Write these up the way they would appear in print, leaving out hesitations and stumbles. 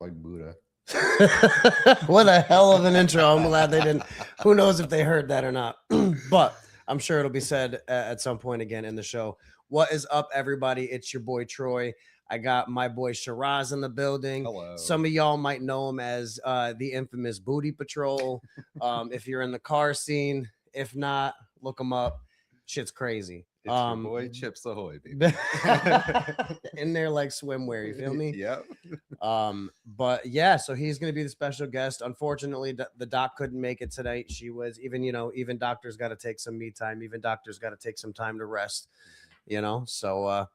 Like Buddha. What a hell of an intro. I'm glad they didn't. Who knows if they heard that or not. But I'm sure it'll be said at some point again in the show. What is up, everybody? It's your boy Troy. I got my boy Sheraz in the building. Hello. Some of y'all might know him as the infamous Booty Patrol. If you're in the car scene, if not, look him up. Shit's crazy. It's your boy Chips Ahoy, baby. In there like swimwear, you feel me? Yep. But yeah, so he's gonna be the special guest. Unfortunately, the doc couldn't make it tonight. She was even doctors got to take some me time. Even doctors got to take some time to rest. So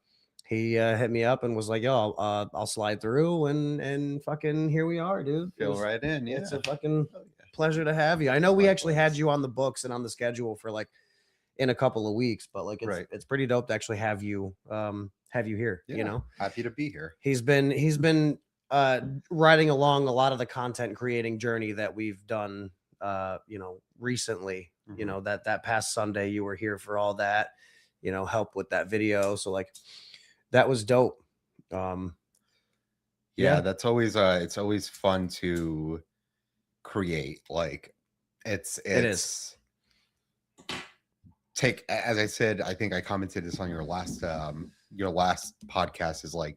he hit me up and was like, "Yo, I'll slide through," and fucking here we are, dude. Feel right in. Yeah, it's a fucking pleasure to have you. I know we actually had you on the books and on the schedule for like in a couple of weeks, but like it's pretty dope to actually have you here. Yeah, happy to be here. He's been riding along a lot of the content creating journey that we've done recently. Mm-hmm. That past Sunday you were here for all that, help with that video, so like that was dope. Yeah, that's always it's always fun to create. Like it is. Take, as I said, I think I commented this on your last podcast, is like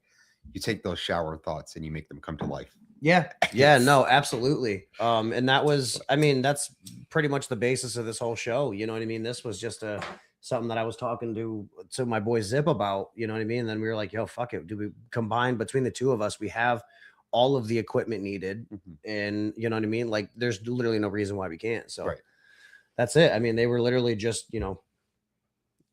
you take those shower thoughts and you make them come to life. Yeah, no, absolutely. And that's pretty much the basis of this whole show. You know what I mean? This was just something that I was talking to my boy Zip about, you know what I mean? And then we were like, yo, fuck it. Do we combine between the two of us? We have all of the equipment needed. And you know what I mean? Like there's literally no reason why we can't. So that's it. I mean, they were literally just,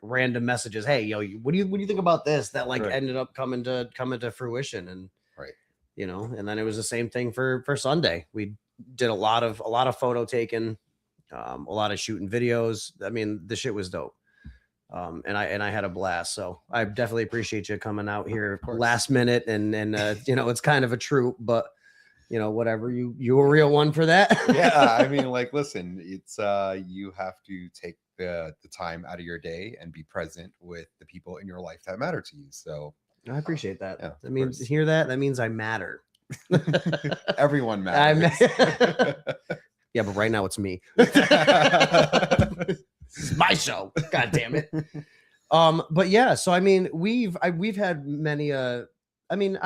random messages. Hey, yo, what do you think about this? That like ended up coming to fruition. And and then it was the same thing for Sunday. We did a lot of photo taking, a lot of shooting videos. I mean, the shit was dope. And I had a blast. So I definitely appreciate you coming out here last minute. And it's kind of a troop, but whatever, you a real one for that. Yeah, I mean, like, listen, it's you have to take the time out of your day and be present with the people in your life that matter to you. So I appreciate that. Yeah, that means hear that. That means I matter. Everyone matters. Yeah, but right now it's me. This is my show. God damn it. But yeah, so I mean, we've had many I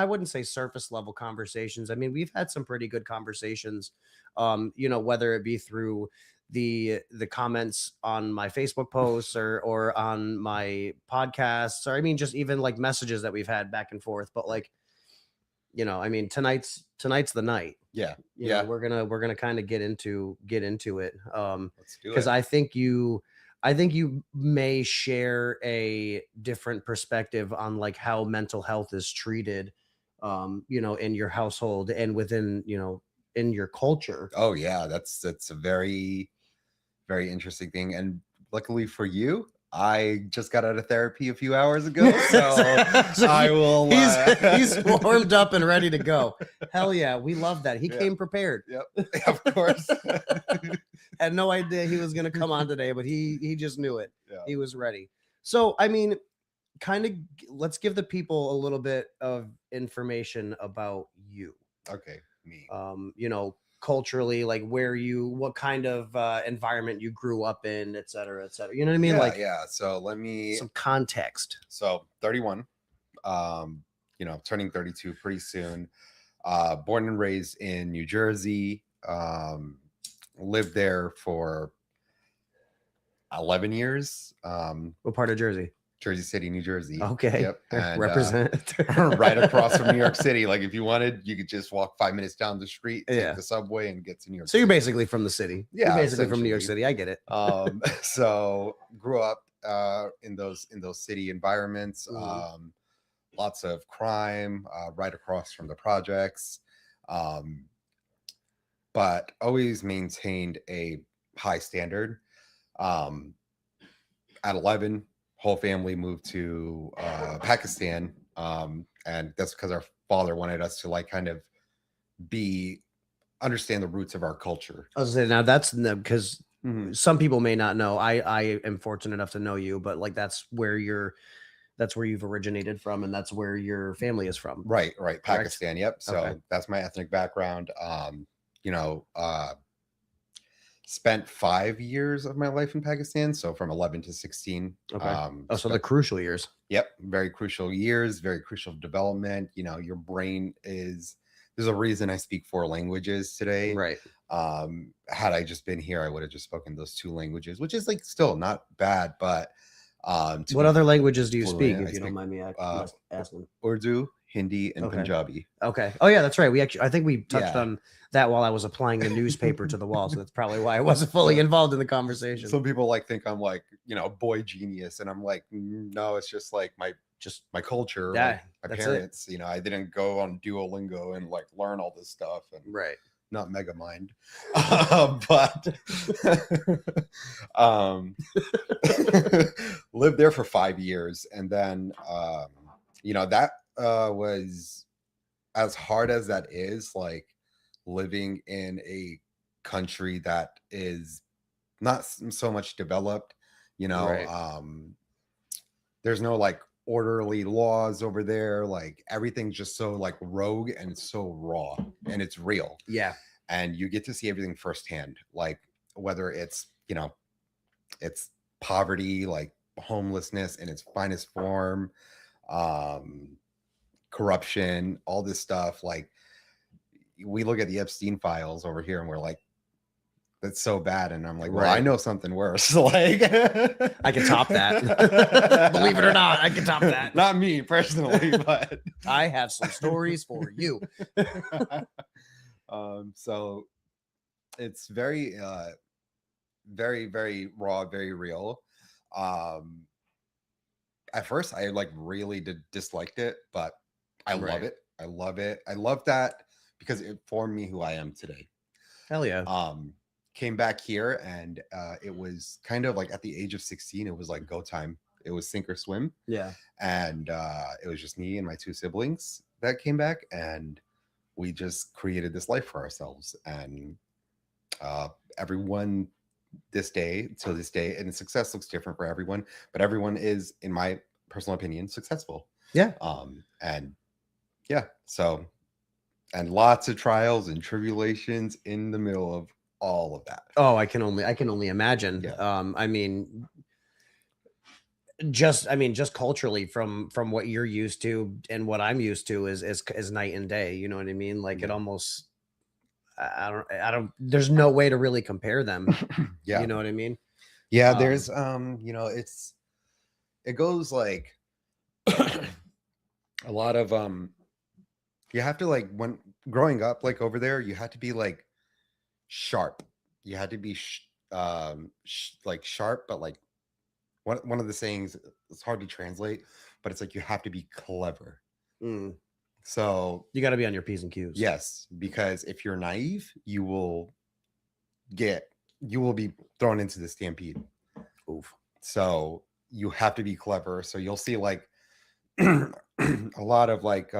wouldn't say surface level conversations. I mean, we've had some pretty good conversations, whether it be through the comments on my Facebook posts or on my podcasts, or I mean, just even like messages that we've had back and forth. But like, I mean, tonight's the night. Yeah. We're gonna kind of get into it. Let's do it. Because I think you may share a different perspective on like how mental health is treated, in your household and within, in your culture. Oh yeah, that's a very, very interesting thing. And luckily for you, I just got out of therapy a few hours ago, so I will. He's warmed up and ready to go. Hell yeah, we love that. He came prepared. Yep, of course. Had no idea he was going to come on today, but he just knew it. Yeah. He was ready. So I mean, kind of, let's give the people a little bit of information about you. Okay, me. Culturally, like what kind of environment you grew up in, et cetera, et cetera. You know what I mean? Yeah. So let me some context. So 31, turning 32 pretty soon. Born and raised in New Jersey. Lived there for 11 years. What part of Jersey? Jersey City, New Jersey. Okay. Yep. And, represent. Right across from New York City. Like if you wanted, you could just walk 5 minutes down the street, take the subway, and get to New York City. So you're basically from the city. Yeah. You're basically from New York City. I get it. So grew up in those city environments. Lots of crime, right across from the projects. But always maintained a high standard. At 11, whole family moved to Pakistan, and that's because our father wanted us to like kind of understand the roots of our culture. I was saying, now that's because some people may not know. I am fortunate enough to know you, but like that's where your that's where you've originated from, and that's where your family is from. Right, Correct? Pakistan. Yep. So Okay. that's my ethnic background. You know, spent 5 years of my life in Pakistan. So from 11 to 16. Okay. Oh, so the Spent, crucial years. yep, very crucial years, very crucial development. You know, your brain is, there's a reason I speak 4 languages today. Right. Had I just been here, I would have just spoken those 2 languages, which is like still not bad, but to What be other languages do you speak, fluent, if I you don't speak mind me uh, asking? Urdu, Hindi, and Okay. Punjabi. Okay. Oh yeah, that's right. We actually, I think we touched Yeah. on that while I was applying the newspaper to the wall, so that's probably why I wasn't fully involved in the conversation. Some people like think I'm like, you know, boy genius, and I'm like, no, it's just like Just my culture, yeah, like my that's it. parents. You know, I didn't go on Duolingo and like learn all this stuff, and Right. not Megamind, but um, lived there for 5 years, and then you know, that was, as hard as that is, like living in a country that is not so much developed, you know. Right. There's no like orderly laws over there, like everything's just so like rogue and so raw, and it's real, Yeah. and you get to see everything firsthand, like whether it's, you know, it's poverty, like homelessness in its finest form, um corruption, all this stuff. Like we look at the Epstein files over here and we're like, that's so bad, and I'm like, well, I Right. know something worse. Like I can top that. Believe it or not, I can top that. Not me personally, but I have some stories for you. So it's very very, very raw, very real. um at first I like really disliked it, but I love Right. it. I love it. I love that because it formed me who I am today. Hell yeah. Came back here, and it was kind of like at the age of 16, it was like go time. It was sink or swim. Yeah. And it was just me and my 2 siblings that came back, and we just created this life for ourselves. And everyone this day to this day, and success looks different for everyone, but everyone is, in my personal opinion, successful. Yeah. And yeah, so, and lots of trials and tribulations in the middle of all of that. Oh, I can only imagine. Yeah. I mean, just culturally from what you're used to and what I'm used to is night and day. You know what I mean? Like it Yeah. almost, I don't. There's no way to really compare them. Yeah. You know what I mean? Yeah. There's you know, it goes like a lot of you have to, like, when growing up, like over there, you had to be like sharp. You had to be like sharp, but like one of the sayings, it's hard to translate, but it's like you have to be clever. Mm. So You got to be on your P's and Q's. yes, because if you're naive, you will be thrown into the stampede. Oof. So you have to be clever. So you'll see like a lot of like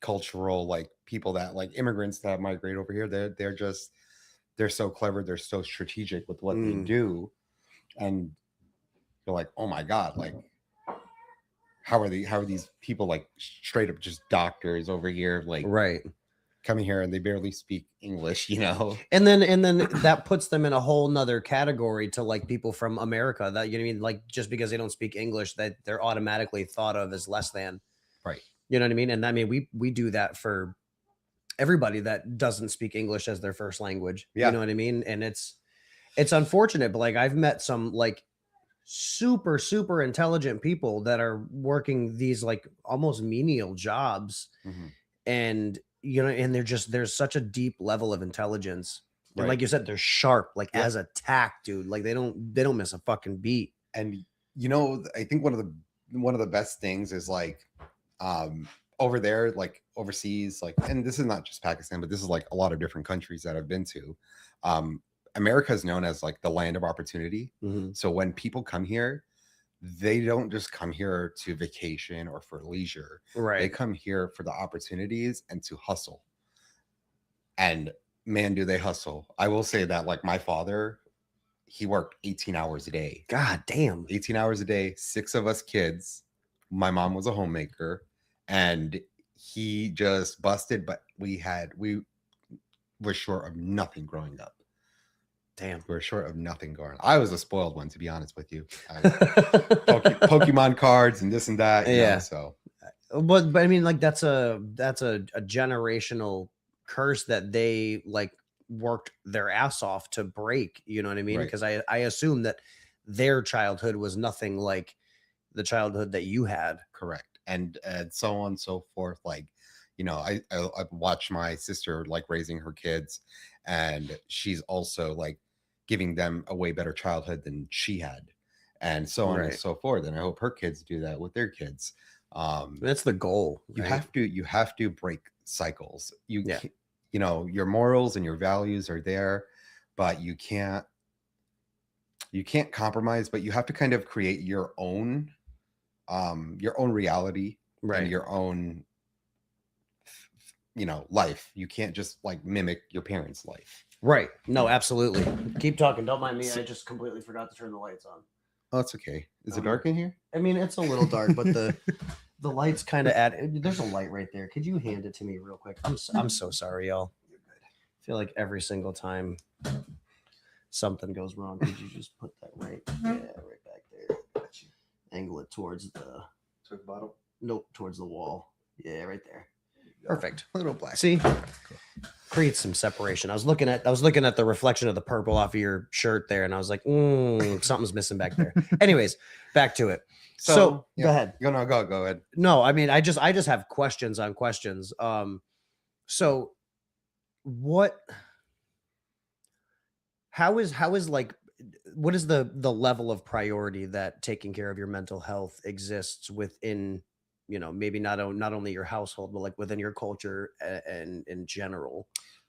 cultural, like people that, like immigrants that migrate over here, they're so clever, they're so strategic with what they do, and you're like, oh my god, like how are these people like straight up just doctors over here, like Right. coming here and they barely speak English, you know? And then that puts them in a whole nother category to like people from America, that, you know what I mean? Like just because they don't speak English, that they're automatically thought of as less than. Right. You know what I mean? And I mean, we do that for everybody that doesn't speak English as their first language. Yeah. You know what I mean? And it's unfortunate, but like I've met some like super, super intelligent people that are working these like almost menial jobs. Mhm. And, you know, and there's such a deep level of intelligence. And Right. like you said, they're sharp, like Yeah. as a tack, dude. Like they don't miss a fucking beat. And you know, I think one of the best things is like over there, like overseas, like, and this is not just Pakistan, but this is like a lot of different countries that I've been to. America is known as like the land of opportunity. Mhm. So when people come here, they don't just come here to vacation or for leisure. They Right. come here for the opportunities and to hustle. And man, do they hustle. I will say that, like, my father, he worked 18 hours a day. God damn. 18 hours a day, 6 of us kids my mom was a homemaker, and he just busted, but we were short of nothing growing up. Damn. We're short of nothing going. I was a spoiled one, to be honest with you. Pokemon cards and this and that. Yeah. So, but I mean, like that's a generational curse that they like worked their ass off to break. You know what I mean? Right. Because I assume that their childhood was nothing like the childhood that you had. Correct. And so on and so forth. Like, I watched my sister like raising her kids, and she's also like giving them a way better childhood than she had, and so on and Right. so forth. And I hope her kids do that with their kids. That's the goal. You right? you have to break cycles. Yeah. Your morals and your values are there, but you can't compromise, but you have to kind of create your own reality Right. and your own life. You can't just like mimic your parents' life. Right. No, absolutely. Keep talking. Don't mind me. I just completely forgot to turn the lights on. Oh, it's okay. Is it dark in here? I mean, it's a little dark, but the lights kind of add. There's a light right there. Could you hand it to me real quick? I'm so sorry, y'all. I feel like every single time something goes wrong, could you just put that right? Yeah, right back there. Gotcha. Angle it towards the bottom. Nope, towards the wall. Yeah, right there. Perfect. A little black. See, creates some separation. I was looking at the reflection of the purple off of your shirt there, and I was like, something's missing back there. Anyways, back to it. So yeah. Go ahead. Go ahead. No, I mean, I just have questions on questions. So what? How is like? What is the level of priority that taking care of your mental health exists within? Maybe not only your household, but like within your culture and in general.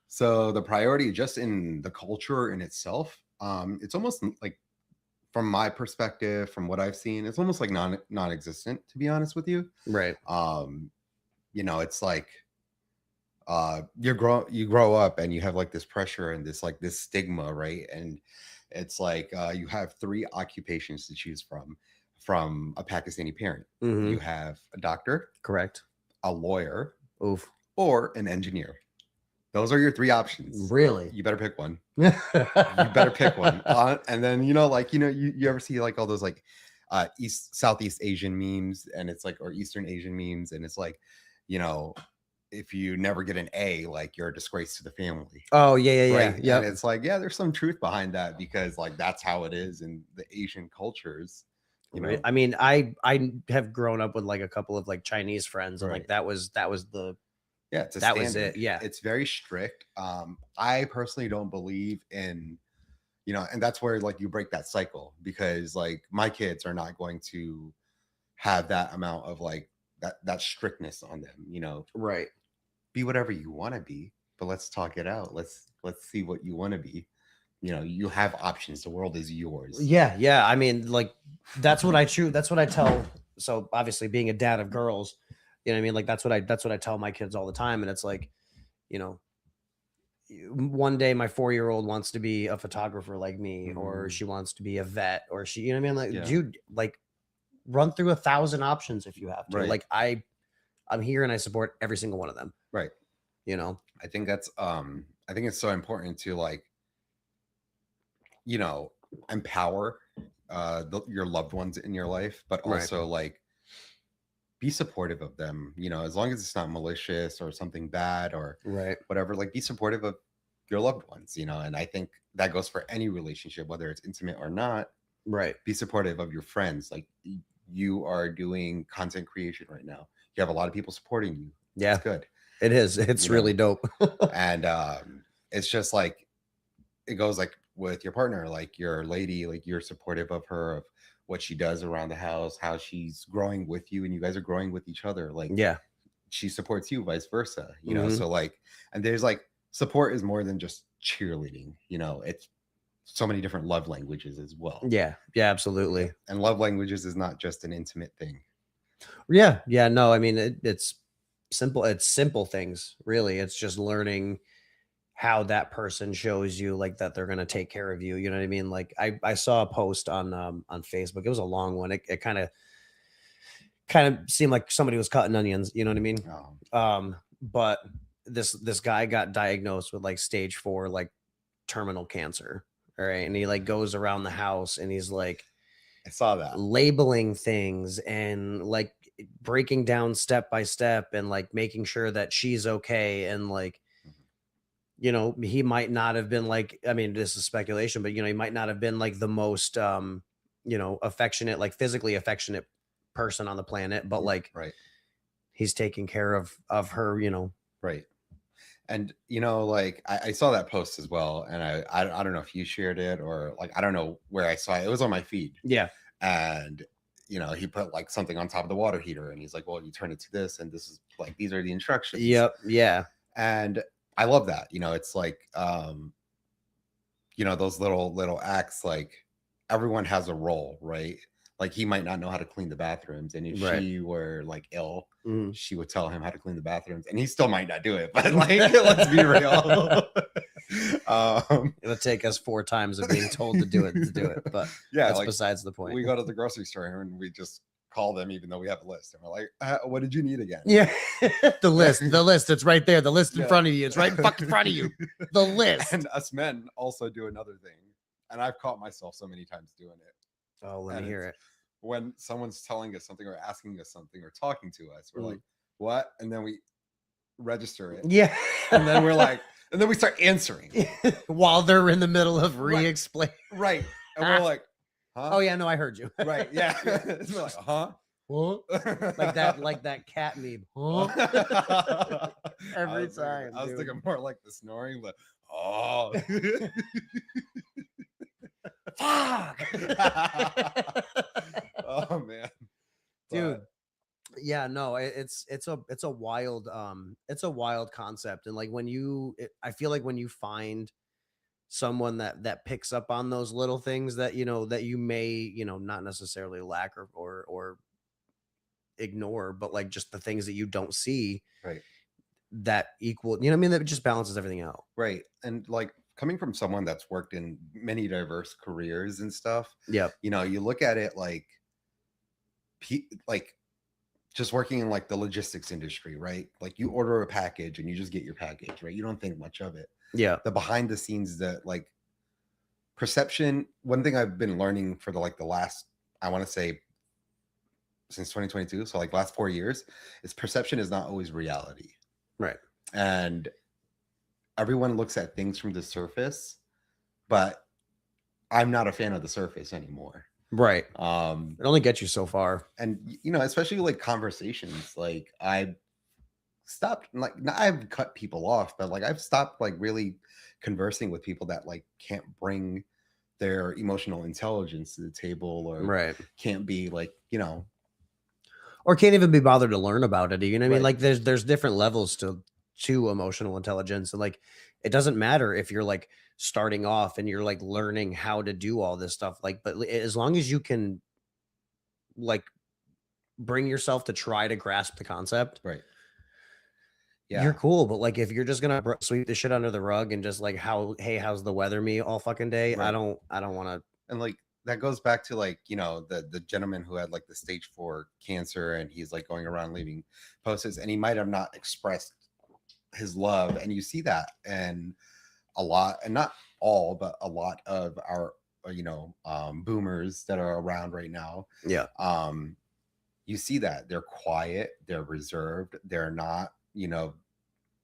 So the priority just in the culture in itself, it's almost like, from my perspective, from what I've seen, it's almost like non-existent, to be honest with you. Right. It's like you grow up and you have like this pressure and this stigma, right? And it's like you have 3 occupations to choose from a Pakistani parent. Mhm. You have a doctor, Correct. a lawyer, Oof. or an engineer. Those are your 3 options. Really? You better pick one. You better pick one. And then you ever see like all those like Southeast Asian memes, and it's like, or Eastern Asian memes, and it's like, if you never get an A, like you're a disgrace to the family. Oh yeah, right? yeah. And it's like, yeah, there's some truth behind that, because like that's how it is in the Asian cultures. Right. I mean, I have grown up with like a couple of like Chinese friends, and Right. like that was the it's a that was standard. it. Yeah. It's very strict. I personally don't believe in, and that's where like you break that cycle, because like my kids are not going to have that amount of like that strictness on them. Right. Be whatever you want to be, but let's talk it out. Let's see what you want to be. You have options. The world is yours. Yeah. I mean, like that's what I tell. So obviously, being a dad of girls, you know what I mean? Like that's what I tell my kids all the time. And it's like, one day my 4-year-old wants to be a photographer like me, or she wants to be a vet, or she, what I mean? Like, dude, like run through 1,000 options if you have to. Right. Like I'm here and I support every single one of them. Right. I think that's I think it's so important to like, empower your loved ones in your life, but also like be supportive of them, as long as it's not malicious or something bad or whatever. Like, be supportive of your loved ones, and I think that goes for any relationship, whether it's intimate or not. Right. Be supportive of your friends. Like, you are doing content creation right now, you have a lot of people supporting you. Yeah, it's good. It is. It's really dope. And it's just like, it goes like with your partner, like your lady, like you're supportive of her, of what she does around the house, how she's growing with you, and you guys are growing with each other. Like, she supports you, vice versa, so like, and there's like, support is more than just cheerleading, it's so many different love languages as well. Yeah, absolutely. And love languages is not just an intimate thing. Yeah. No, I mean, it's simple. It's simple things, really. It's just learning how that person shows you like that they're going to take care of you. You know what I mean? Like I saw a post on Facebook. It was a long one. It kind of kind of seemed like somebody was cutting onions, you know what I mean? Oh, But this guy got diagnosed with like stage 4 like terminal cancer. All right. And he like goes around the house and he's like I saw that. labeling things and like breaking down step by step and like making sure that she's okay. And like, you know, he might not have been like, I mean, this is speculation, but you know, he might not have been like the most you know, affectionate, like physically affectionate person on the planet, but like Right. he's taking care of her, you know. Right. And you know, like I saw that post as well, and I don't know if you shared it or like I don't know where I saw it. It was on my feed, Yeah. and you know, he put like something on top of the water heater, and he's like, "Well, you turn it to this, and this is like these are the instructions." Yep. Yeah. And I love that. You know, it's like you know, those little acts. Like everyone has a role, right? Like he might not know how to clean the bathrooms, and if Right. she were like ill, Mhm. she would tell him how to clean the bathrooms, and he still might not do it. But like, let's be real. It'll take us 4 times of being told to do it, but yeah, that's like besides the point. we go to the grocery store and we just call them, even though we have a list, and we're like, "What did you need again?" Yeah. the list, it's right there. The list in Yeah. front of you. It's right in fucking front of you. The list. And us men also do another thing, and I've caught myself so many times doing it. Oh, let And me hear it's it. when someone's telling us something or asking us something or talking to us, we're Mm. like, "What?" And then we register it, Yeah. and then we're like, and then we start answering while they're in the middle of Right. re-explain. right, and we're like, "Huh?" Oh yeah, no, I heard you. right, yeah. We're like, "Huh?" Huh? like that cat meme. Huh? Every time. I was dude. thinking more like the snoring, but oh, Fuck. oh man, Dude. Yeah, no, it's a wild concept. And like when I feel like when you find someone that picks up on those little things that you know that you may, you know, not necessarily lack or ignore, but like just the things that you don't see right, that equal, you know what I mean, that just balances everything out. right, and like coming from someone that's worked in many diverse careers and stuff, Yep. you know, you look at it like, like just working in like the logistics industry, right? Like you order a package and you just get your package, right? You don't think much of it. Yeah. The behind the scenes, that like perception. One thing I've been learning for the last, I want to say, since 2022, so like last 4 years, is perception is not always reality, Right. and everyone looks at things from the surface, but I'm not a fan of the surface anymore. Right. Um, It only gets you so far. and you know, especially like conversations, like I stopped, like I've cut people off, but like I've stopped like really conversing with people that like can't bring their emotional intelligence to the table, or Right. can't be like, you know, Or can't even be bothered to learn about it. You know what I mean? Right. Like there's different levels to emotional intelligence. And like it doesn't matter if you're like starting off and you're like learning how to do all this stuff. Like, but as long as you can like bring yourself to try to grasp the concept, right. you're Yeah. cool. But like if you're just gonna sweep the shit under the rug and just like how's the weather me all fucking day, Right. I don't want to. And like that goes back to like, you know, the gentleman who had like the stage 4 cancer, and he's like going around leaving posts, and he might have not expressed his love, and you see that, and a lot, and not all, but a lot of our you know, boomers that are around right now, Yeah. you see that they're quiet, they're reserved, they're not, you know,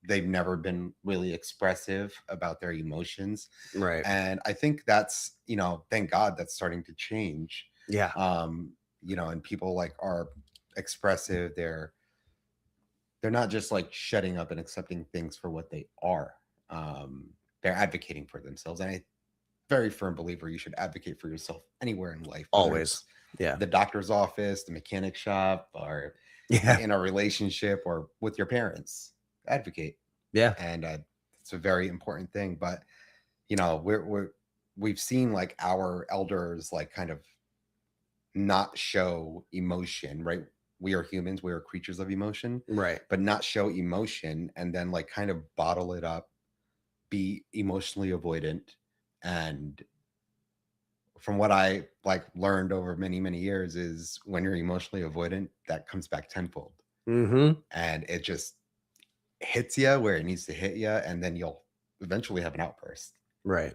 they've never been really expressive about their emotions. Right. And I think that's, you know, thank God that's starting to change. Yeah. You know, and people like are expressive, they're not just like shutting up and accepting things for what they are. They're advocating for themselves, and I very firm believer you should advocate for yourself anywhere in life, whether Always. it's Yeah. the doctor's office, the mechanic shop, or Yeah. in a relationship, or with your parents. Advocate. Yeah. And it's a very important thing. But you know, we've seen like our elders like kind of not show emotion, right? We are humans, we are creatures of emotion, Right. but not show emotion, and then like kind of bottle it up, be emotionally avoidant, and from what I like learned over many years is when you're emotionally avoidant, that comes back tenfold. Mm-hmm. And it just hits you where it needs to hit you, and then you'll eventually have an outburst. Right.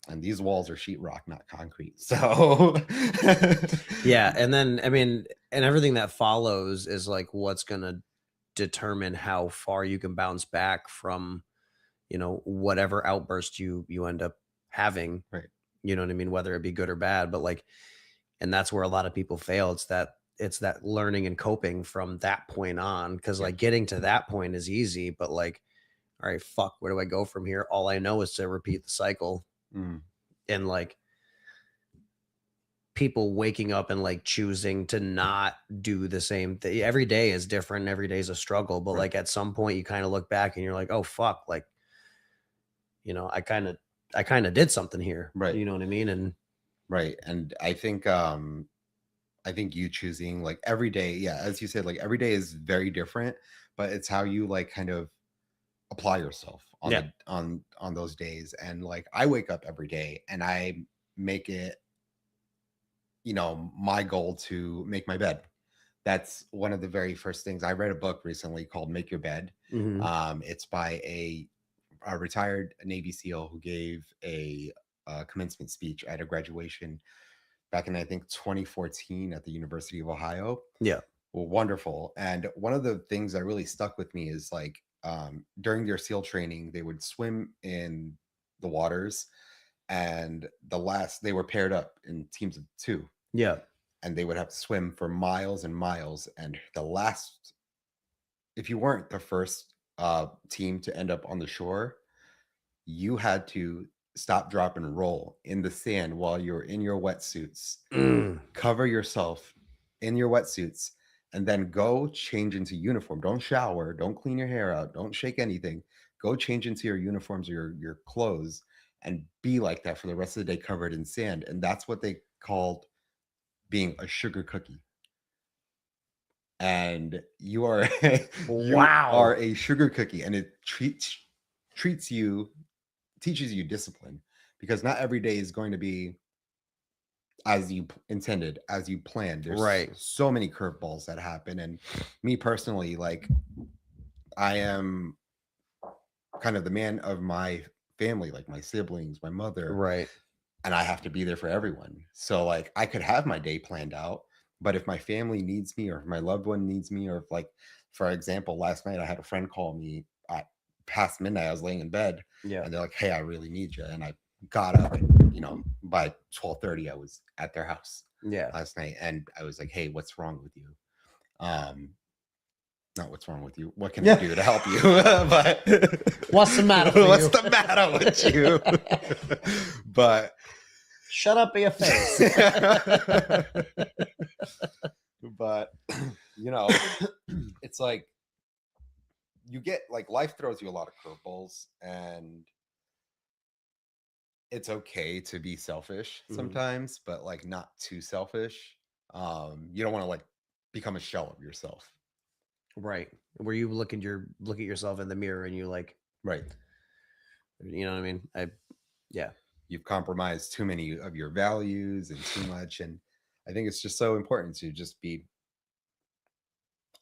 And these walls are sheetrock, not concrete. So Yeah. And then, I mean, and everything that follows is like what's going to determine how far you can bounce back from, whatever outburst you end up having. Right. You know what I mean? Whether it be good or bad, but like, and that's where a lot of people fail. It's that learning and coping from that point on. Cause Yeah. like getting to that point is easy, but like, all right, fuck, where do I go from here? All I know is to repeat the cycle. And like people waking up and like choosing to not do the same thing. Every day is different. Every day is a struggle. But Right. like at some point you kind of look back and you're like, oh fuck, like, I kind of did something here. Right. You know what I mean? And right. And I think you choosing like every day, yeah, as you said, like every day is very different, but it's how you like kind of apply yourself on Yeah. on those days. And like I wake up every day and I make it, my goal to make my bed. That's one of the very first things. I read a book recently called Make Your Bed. It's by a retired Navy SEAL who gave a commencement speech at a graduation back in, I think, 2014 at the University of Ohio. Yeah. Well, wonderful. And one of the things that really stuck with me is like during their SEAL training, they would swim in the waters, and they were paired up in teams of 2. Yeah. And they would have to swim for miles and miles. And if you weren't the first team to end up on the shore, you had to stop, drop, and roll in the sand while you're in your wetsuits, cover yourself in your wetsuits, and then go change into uniform. Don't shower, don't clean your hair out, don't shake anything. Go change into your uniforms or your clothes and be like that for the rest of the day covered in sand. And that's what they called being a sugar cookie. And you are Wow. a sugar cookie, and it teaches you discipline, because not every day is going to be as you intended, as you planned. There's Right. so many curveballs that happen. And me personally, like I am kind of the man of my family, like my siblings, my mother, Right. and I have to be there for everyone. So like I could have my day planned out, but if my family needs me or if my loved one needs me, or if, like, for example, last night I had a friend call me at past midnight. I was laying in bed, Yeah. and they're like, "Hey, I really need you." And I got up, and by 12:30 I was at their house Yeah. last night, and I was like, "Hey, what's wrong with you?" Not what's wrong with you. What can I do to help you? But What's the matter with what's you? the matter with you? But shut up in your face. But it's like you get like life throws you a lot of curveballs, and it's okay to be selfish sometimes, but like not too selfish. You don't want to like become a shell of yourself. Right. Where you look at yourself in the mirror and you like, Right. you know what I mean? Yeah. You've compromised too many of your values and too much. And I think it's just so important to just be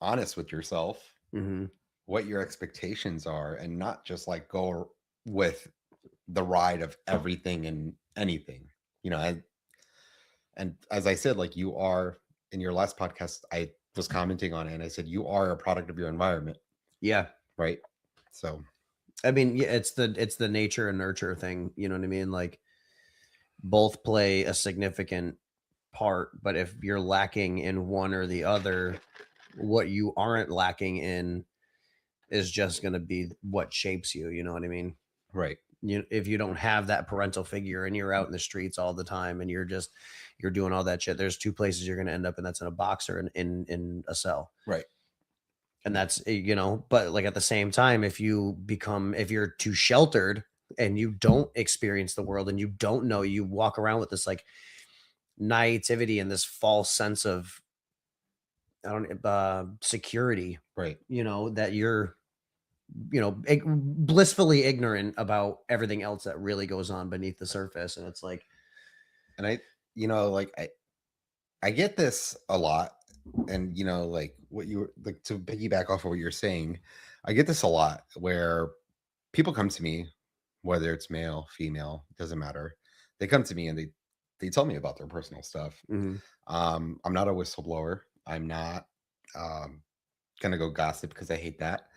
honest with yourself, what your expectations are, and not just like go with the ride of everything and anything, and as I said, like you are in your last podcast, I was commenting on it and I said, you are a product of your environment. Yeah. Right. So, I mean, yeah, it's the nature and nurture thing. You know what I mean? Like both play a significant part, but if you're lacking in one or the other, what you aren't lacking in is just going to be what shapes you. You know what I mean? right. If you don't have that parental figure and you're out in the streets all the time and you're doing all that shit, there's 2 places you're going to end up, and that's in a box or in a cell. Right. And that's, but like at the same time, if you're too sheltered and you don't experience the world and you don't know, you walk around with this like naivety and this false sense of security, right, that you're blissfully ignorant about everything else that really goes on beneath the surface. And it's like, and like I get this a lot, and like what you were like to piggyback off of what you're saying, I get this a lot where people come to me, whether it's male, female, doesn't matter. They come to me and they tell me about their personal stuff. Mhm. I'm not a whistleblower. I'm not gonna go gossip because I hate that.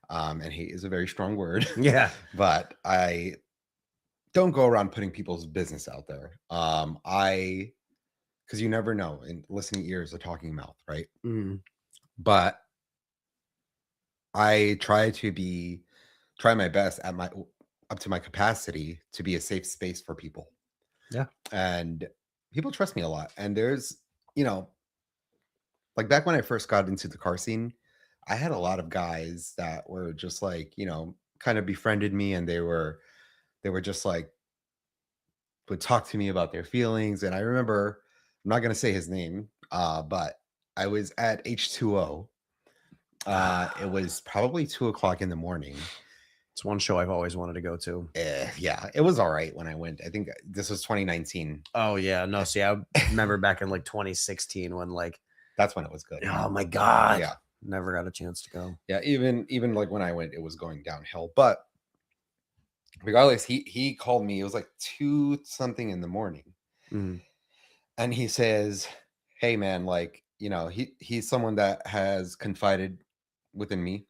And hate is a very strong word, Yeah. but I don't go around putting people's business out there. I because you never know, and listening ears, a talking mouth, right? Mhm. But I try my best at my up to my capacity to be a safe space for people. Yeah. And people trust me a lot. And there's, you know, like back when I first got into the car scene, I had a lot of guys that were just like, kind of befriended me, and they were just like would talk to me about their feelings. And I remember, I'm not gonna say his name, but I was at H2O. It was probably 2 o'clock in the morning. It's one show I've always wanted to go to. Yeah, it was all right when I went. I think this was 2019. Oh yeah, no. See, I remember back in like 2016 when like, That's when it was good. oh my god, Yeah. never got a chance to go. Yeah, even like when I went, it was going downhill. But regardless, he called me. It was like 2 something in the morning. Mhm. And he says, "Hey man, like, he's someone that has confided within me.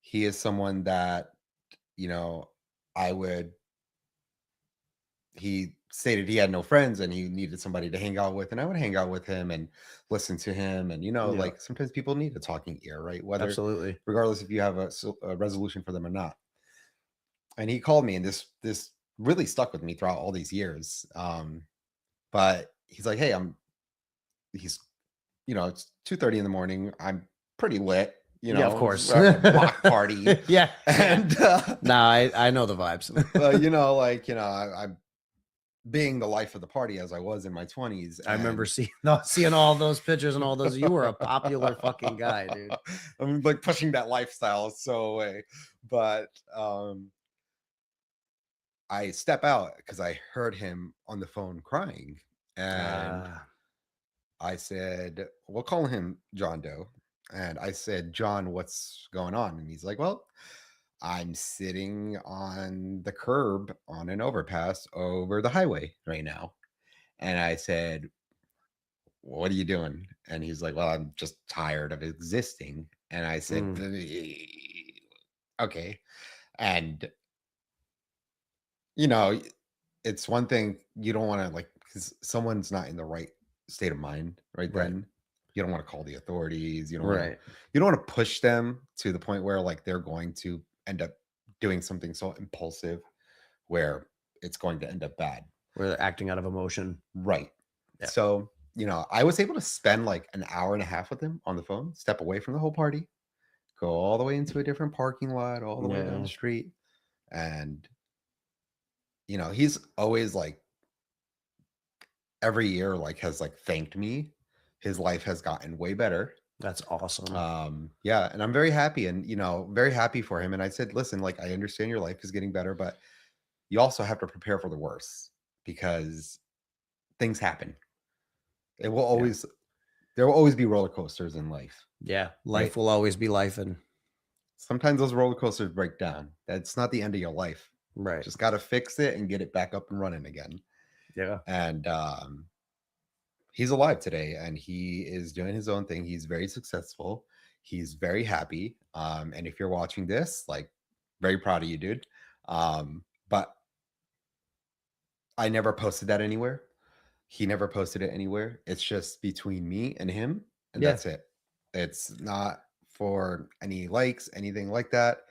He is someone that, you know, I would he stated he had no friends and he needed somebody to hang out with, and I would hang out with him and listen to him. And Yeah, like sometimes people need a talking ear, right? Whether absolutely. regardless if you have a resolution for them or not." And he called me, and this really stuck with me throughout all these years. But he's like, "Hey, he's it's 2:30 in the morning. I'm pretty lit, Yeah, of course. we're having a block party." Yeah. And Nah, I know the vibes. I'm being the life of the party as I was in my 20s. I remember And seeing all those pictures and all those. You were a popular fucking guy, dude. I'm like pushing that lifestyle so away. But I step out because I heard him on the phone crying. And Ah, I said, we'll call him John Doe. And I said, "John, what's going on?" And he's like, "Well, I'm sitting on the curb on an overpass over the highway right now." And I said, "What are you doing?" And he's like, "Well, I'm just tired of existing." And I said, mm, Okay. And, you know, it's one thing you don't want to like, because someone's not in the right state of mind right right, then. You don't want to call the authorities. right. You don't want to push them to the point where like they're going to end up doing something so impulsive where it's going to end up bad. We're acting out of emotion. Right. Yeah. So, I was able to spend like an hour and a half with him on the phone, step away from the whole party, go all the way into a different parking lot, all the way down the Yeah. street. And, he's always like every year, like has like thanked me. His life has gotten way better. That's awesome. Yeah. And I'm very happy, and, very happy for him. And I said, "Listen, like, I understand your life is getting better, but you also have to prepare for the worst because things happen. It will Yeah. always, there will always be roller coasters in life, Yeah. right? Life will always be life, and Sometimes those roller coasters break down. That's not the end of your life. right. Just got to fix it and get it back up and running again." Yeah. And he's alive today, and he is doing his own thing. He's very successful. He's very happy. And if you're watching this, like, very proud of you, dude. But I never posted that anywhere. He never posted it anywhere. It's just between me and him, and Yeah. that's it. It's not for any likes, anything like that.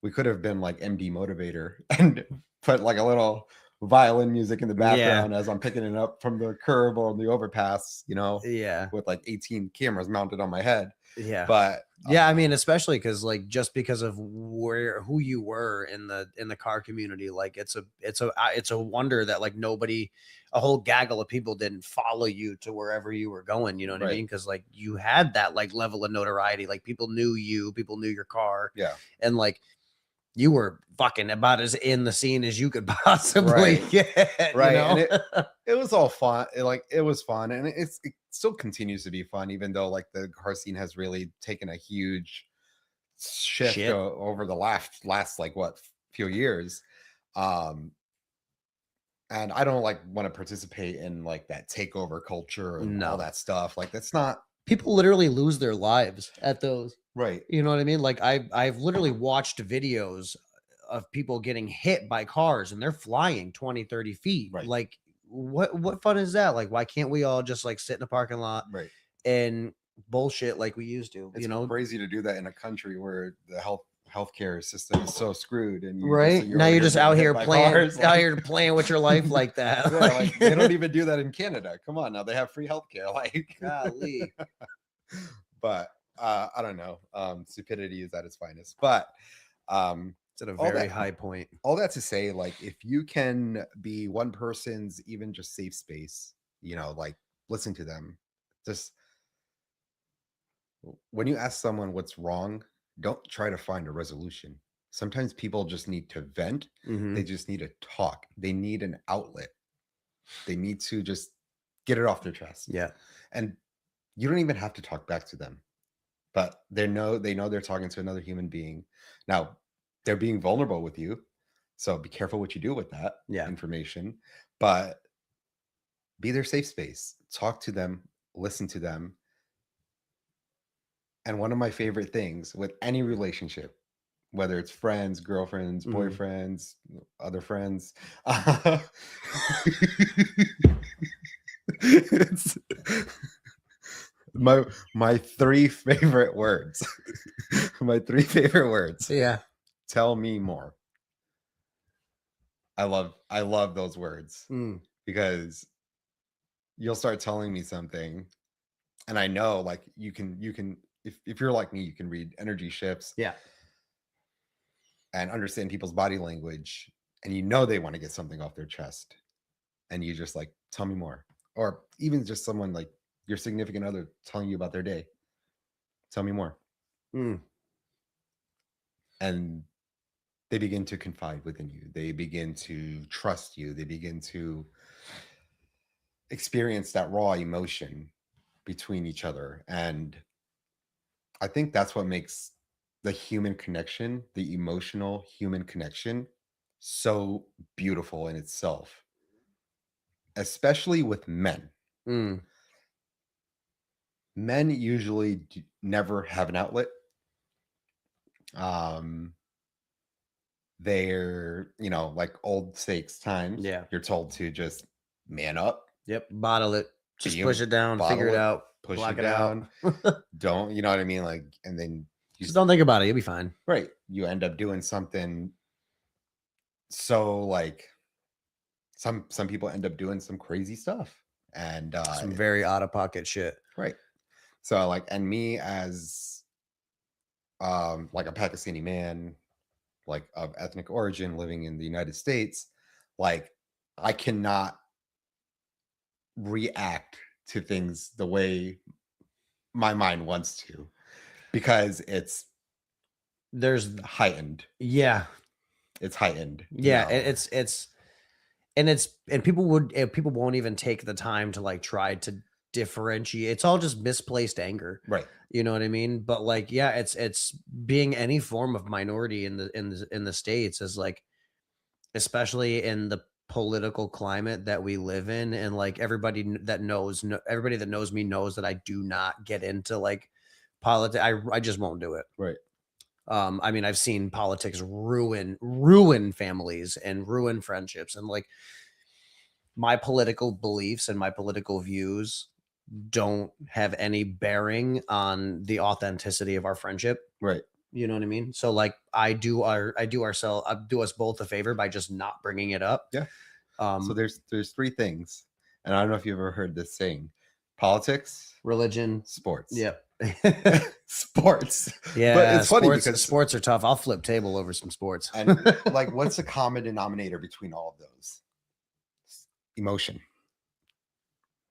We could have been like MD Motivator and put like a little violin music in the Yeah. background as I'm picking it up from the curb or the overpass, Yeah. with like 18 cameras mounted on my head. Yeah. But Yeah, I mean, especially because like just because of who you were in the car community, like it's a wonder that like nobody, a whole gaggle of people didn't follow you to wherever you were going. You know what I right. mean? Because like you had that like level of notoriety, like people knew you, people knew your car, Yeah. and like you were fucking about as in the scene as you could possibly Right. get. Right. You know? And it was all fun. It was fun, and it still continues to be fun, even though like the car scene has really taken a huge shift Shit. over the last like what few years. Um, and I don't like want to participate in like that takeover culture and all No. that stuff. Like that's not People literally lose their lives at those. right. You know what I mean? Like I've literally watched videos of people getting hit by cars and they're flying 20, 30 feet. Right. Like what fun is that? Like why can't we all just like sit in a parking lot Right. and bullshit like we used to? It's You know, crazy to do that in a country where the healthcare system is so screwed, and right? Now over you're just getting out hit here by playing cars, out here playing with your life like that. yeah, like they don't even do that in Canada. Come on, now they have free healthcare. Like, golly. but I don't know. Stupidity is at its finest. But It's at a all very that- high point. all that to say, like, if you can be one person's even just safe space, like listen to them. Just when you ask someone what's wrong, don't try to find a resolution. Sometimes people just need to vent. Mhm. They just need to talk. They need an outlet. They need to just get it off their chest. Yeah. And you don't even have to talk back to them. But they know they're talking to another human being. Now, they're being vulnerable with you. So be careful what you do with that information. But be their safe space. Talk to them, listen to them. And one of my favorite things with any relationship, whether it's friends, girlfriends, boyfriends, other friends, it's my three favorite words. My three favorite words. Yeah. Tell me more. I love those words because you'll start telling me something, and I know like you can if you're like me, you can read energy shifts. Yeah. And understand people's body language, and they want to get something off their chest, and you just like tell me more. Or even just someone like your significant other telling you about their day. Tell me more. And they begin to confide within you. They begin to trust you. They begin to experience that raw emotion between each other. And I think that's what makes the human connection, the emotional human connection, so beautiful in itself, especially with men. Men usually never have an outlet. They're, like old sakes times. Yeah. You're told to just man up. Yep. Bottle it. Just push it down. bottle Figure it out. Push block it down. Don't, you know what I mean? Like, and then just don't think about it. You'll be fine. Right. You end up doing something. So like some people end up doing some crazy stuff, and some very out of pocket shit. Right. So like, and me as like a Pakistani man, like of ethnic origin living in the United States, like I cannot react to things the way my mind wants to, because there's heightened. Yeah. It's heightened. Yeah. And people won't even take the time to like try to differentiate. It's all just misplaced anger. Right. You know what I mean? But like, yeah, it's being any form of minority in the States is like, especially in the political climate that we live in, and like everybody that knows me knows that I do not get into like politics. I just won't do it. Right. I mean, I've seen politics ruin families and ruin friendships, and like my political beliefs and my political views don't have any bearing on the authenticity of our friendship. Right. You know what I mean? So like I do us both a favor by just not bringing it up. Yeah. So there's three things, and I don't know if you've ever heard this saying: politics, religion, sports. Yep. Sports. Yeah. But it's funny because sports are tough. I'll flip table over some sports. And like, what's the common denominator between all of those? Emotion.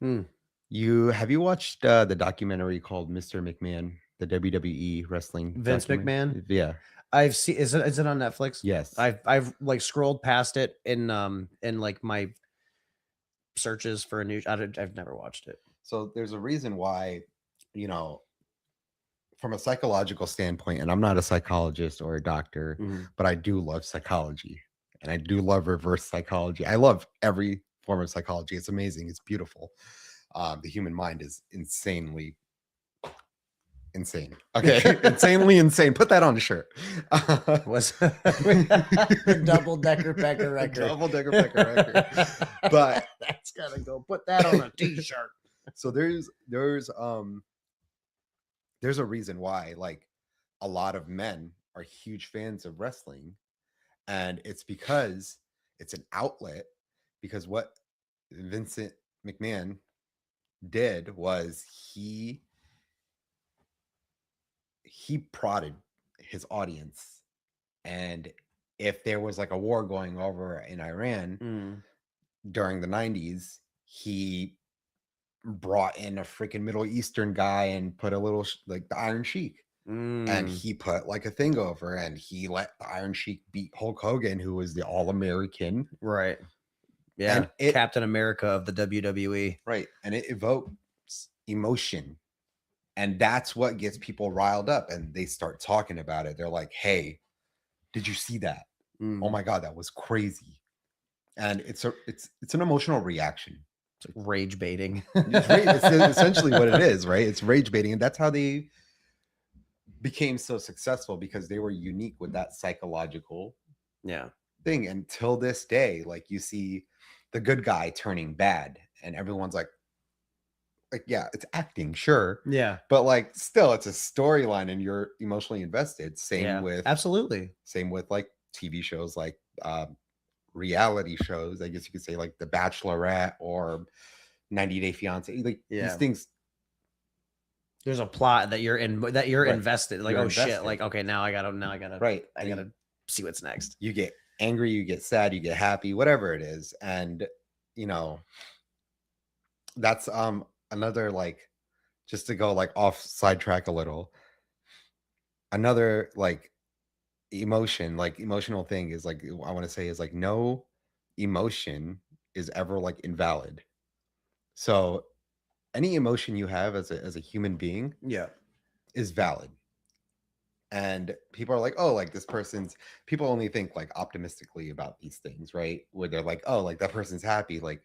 Have you watched the documentary called Mr. McMahon, the WWE wrestling? Vince McMahon? Yeah. I've seen. Is it on Netflix? Yes. I've like scrolled past it in like my searches for a new. I've never watched it. So there's a reason why, you know, from a psychological standpoint, and I'm not a psychologist or a doctor, Mhm. but I do love psychology and I do love reverse psychology. I love every form of psychology. It's amazing. It's beautiful. The human mind is insanely insane. Okay. Insanely insane. Put that on a shirt. Was the double decker pecker record? Double decker pecker record. But that's gotta go. Put that on a t-shirt. So there's a reason why like a lot of men are huge fans of wrestling, and it's because it's an outlet. Because what Vincent McMahon did was he prodded his audience, and if there was like a war going over in Iran during the 90s, he brought in a freaking Middle Eastern guy and put a little like the Iron Sheik, and he put like a thing over, and he let the Iron Sheik beat Hulk Hogan, who was the All-American, right? Yeah, and Captain America of the WWE, right? And it evokes emotion, and that's what gets people riled up, and they start talking about it. They're like, "Hey, did you see that? Oh my God, that was crazy!" And it's an emotional reaction. It's like rage baiting. It's essentially what it is, right? It's rage baiting, and that's how they became so successful, because they were unique with that psychological thing. Until this day, like you see the good guy turning bad, and everyone's like, yeah, it's acting, sure, but like still, it's a storyline, and you're emotionally invested. Same with like TV shows, like reality shows, I guess you could say, like The Bachelorette or 90 Day Fiance. Like these things, there's a plot that you're in, that you're invested. Like, you're shit, invested. like, okay, now I gotta right, I gotta see what's next. You get angry, you get sad, you get happy, whatever it is. And you know, that's another, like, just to go like off sidetrack a little, another like emotional thing is like, I want to say, is like, no emotion is ever like invalid. So any emotion you have as a human being is valid. And people are like, oh, like this person's, people only think like optimistically about these things, right? Where they're like, oh, like that person's happy, like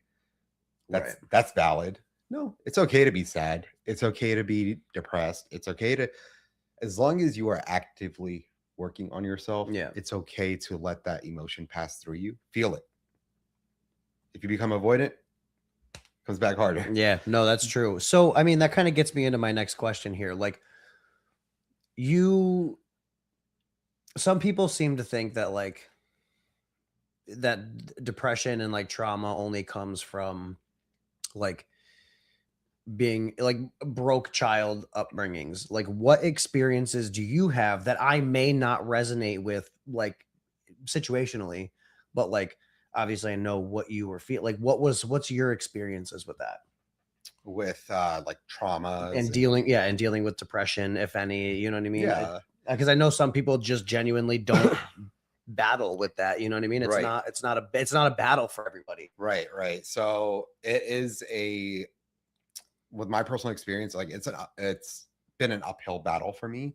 that's valid. No, it's okay to be sad. It's okay to be depressed. It's okay to, as long as you are actively working on yourself, it's okay to let that emotion pass through you. Feel it. If you become avoidant, it comes back harder. Yeah, no, that's true. So, I mean, that kind of gets me into my next question here. Like, some people seem to think that like that depression and like trauma only comes from like being like broke child upbringings. Like, what experiences do you have that I may not resonate with, like situationally, but like obviously I know what you were feeling. Like, what's your experiences with that? With like trauma And dealing with depression, if any, you know what I mean? Yeah. Because I know some people just genuinely don't battle with that, you know what I mean? It's Right. it's not a battle for everybody. Right. So it is with my personal experience, like it's been an uphill battle for me.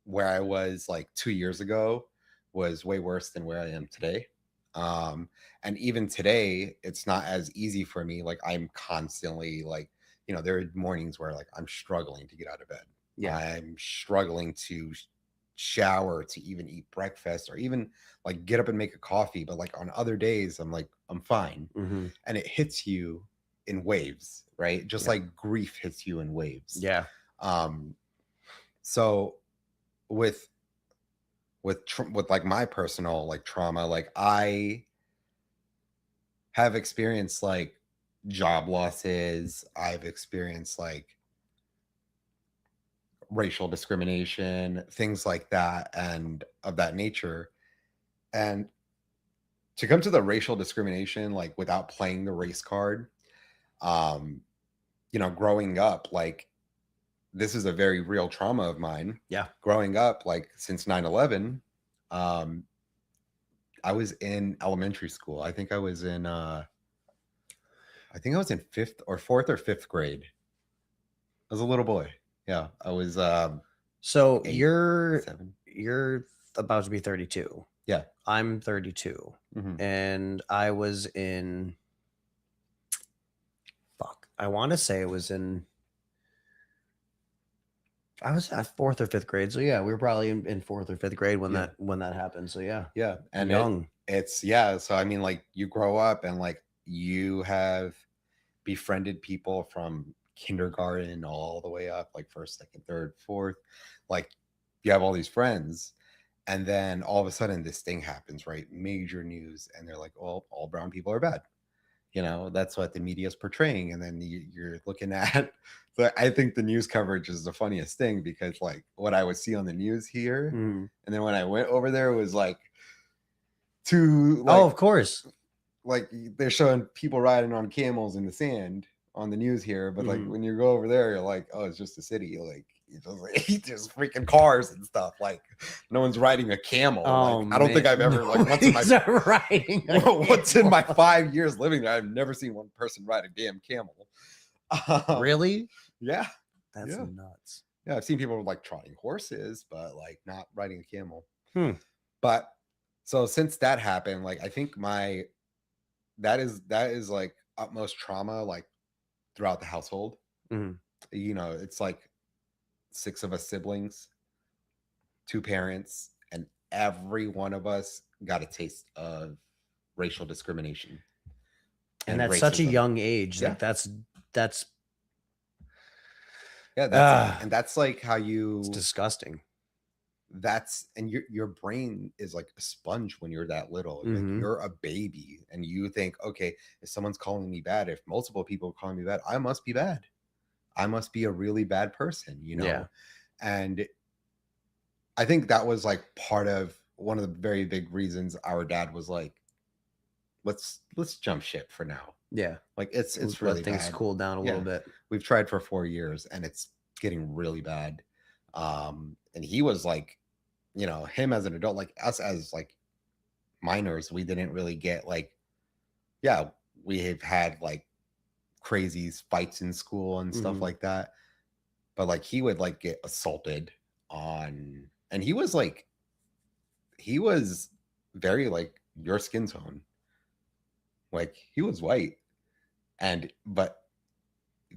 Where I was like 2 years ago was way worse than where I am today. And even today, it's not as easy for me. Like, I'm constantly like, there are mornings where like I'm struggling to get out of bed. I'm struggling to shower, to even eat breakfast, or even like get up and make a coffee. But like on other days, I'm like, I'm fine. And it hits you in waves, right? Just like grief hits you in waves. So with like my personal like trauma, like I have experienced like job losses. I've experienced like racial discrimination, things like that, and of that nature. And to come to the racial discrimination, like without playing the race card, growing up, like this is a very real trauma of mine. Yeah. Growing up, like since 9/11, um, I was in elementary school. I think I was in fourth or fifth grade. I was a little boy. Yeah, I was So 8, you're 7. you're about to be 32. Yeah. I'm 32. Mhm. And I was in I want to say it was in I was at fourth or fifth grade. So yeah, we were probably in fourth or fifth grade when Yeah. that happened. So yeah. Yeah, and Young. it's yeah. So I mean, like you grow up and like you have befriended people from kindergarten all the way up, like first, second, third, fourth. Like you have all these friends, and then all of a sudden this thing happens, right? Major news, and they're like, "Oh, all brown people are bad." That's what the media is portraying, and then you're looking at. But I think the news coverage is the funniest thing because, like, what I would see on the news here, Mhm. and then when I went over there, was like to Oh, like of course. like they're showing people riding on camels in the sand on the news here, but like Mhm. when you go over there, you're like, oh, it's just a city. Like you just like just freaking cars and stuff. Like no one's riding a camel. Oh, Like I don't think I've ever like nobody's riding a once in my camel. 5 years living there, I've never seen one person ride a damn camel. Really? Yeah. That's Yeah. nuts. Yeah, I've seen people like trotting horses, but like not riding a camel. Hmm. But so since that happened, like I think that is like utmost trauma like throughout the household. Mhm. It's like 6 of us siblings, 2 parents, and every one of us got a taste of racial discrimination And that's such a racism. young age. Yeah. Like that's Yeah, and that's like how you it's disgusting. and your brain is like a sponge when you're that little. Like Mhm. you're a baby and you think, okay, if someone's calling me bad, if multiple people are calling me bad, I must be bad. I must be a really bad person, Yeah. And I think that was like part of one of the very big reasons our dad was like, let's jump ship for now. Yeah. Like it's Let really things bad. cool down a little bit. We've tried for 4 years and it's getting really bad. And he was like, him as an adult, like us as like minors, we didn't really get like, yeah, we have had like crazy fights in school and stuff Mhm. like that. But like he would like get assaulted and he was very like your skin tone. Like he was white. But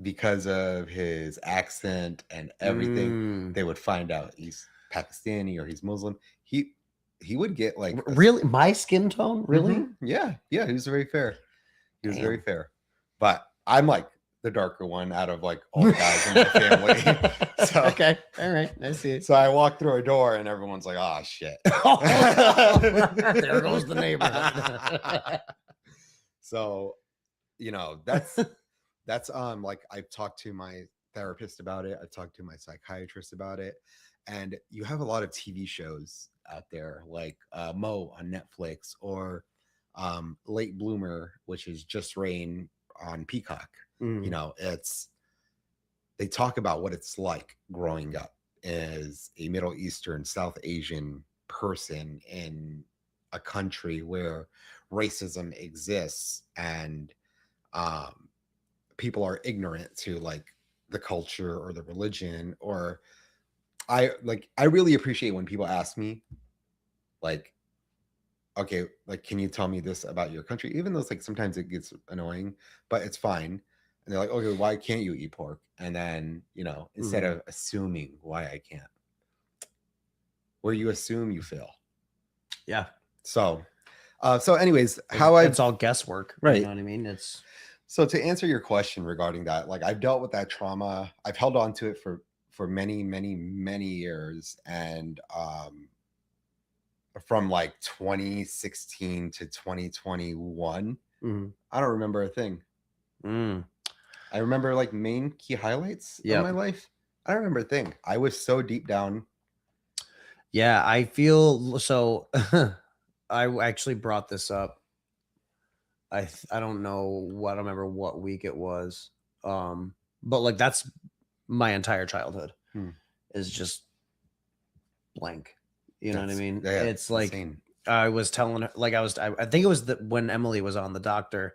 because of his accent and everything, Mm. they would find out he's Pakistani or he's Muslim. He would get like Really? My skin tone? Really? Mhm. Yeah, he was very fair. He was very Damn. fair. But I'm like the darker one out of like all the guys in my family. So Okay. All right. I see it. So I walk through a door and everyone's like, "Oh shit." There goes the neighborhood. So, that's like I've talked to my therapist about it. I've talked to my psychiatrist about it. And you have a lot of TV shows out there like Mo on Netflix or Late Bloomer, which is Just Rain on Peacock. Mm. They talk about what it's like growing up as a Middle Eastern, South Asian person in a country where racism exists and people are ignorant to like the culture or the religion. Or I really appreciate when people ask me like, okay, like, can you tell me this about your country? Even though it's like sometimes it gets annoying, but it's fine. And they're like, okay, why can't you eat pork? And then, instead of assuming why I can't, where you assume you fail. Yeah. So anyways, it's all guesswork. Right. You know what I mean? So to answer your question regarding that, like I've dealt with that trauma. I've held on to it for many, many, many years. And from like 2016 to 2021, I don't remember a thing. I remember like main key highlights of my life. I don't remember a thing. I was so deep down. Yeah, I feel so. I actually brought this up. I don't know what I remember what week it was. But like that's my entire childhood Hmm. is just blank. You know what I mean? Yeah, It's like insane. I was telling her, like I think it was when Emily was on the doctor.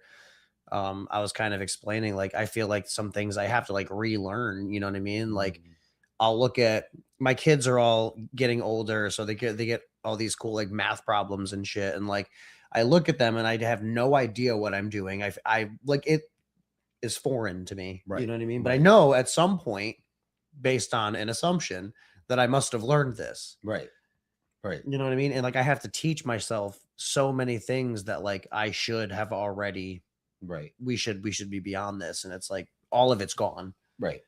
I was kind of explaining like I feel like some things I have to like relearn. You know what I mean? Like Mm. I'll look at my kids are all getting older, so they get all these cool like math problems and shit, and like I look at them and I have no idea what I'm doing. I like it is foreign to me. You Right, know what I mean? But I right, know at some point, based on an assumption, that I must have learned this. right, right, You know what I mean? And like I have to teach myself so many things that like I should have already right, we should be beyond this. And it's like all of it's gone. right.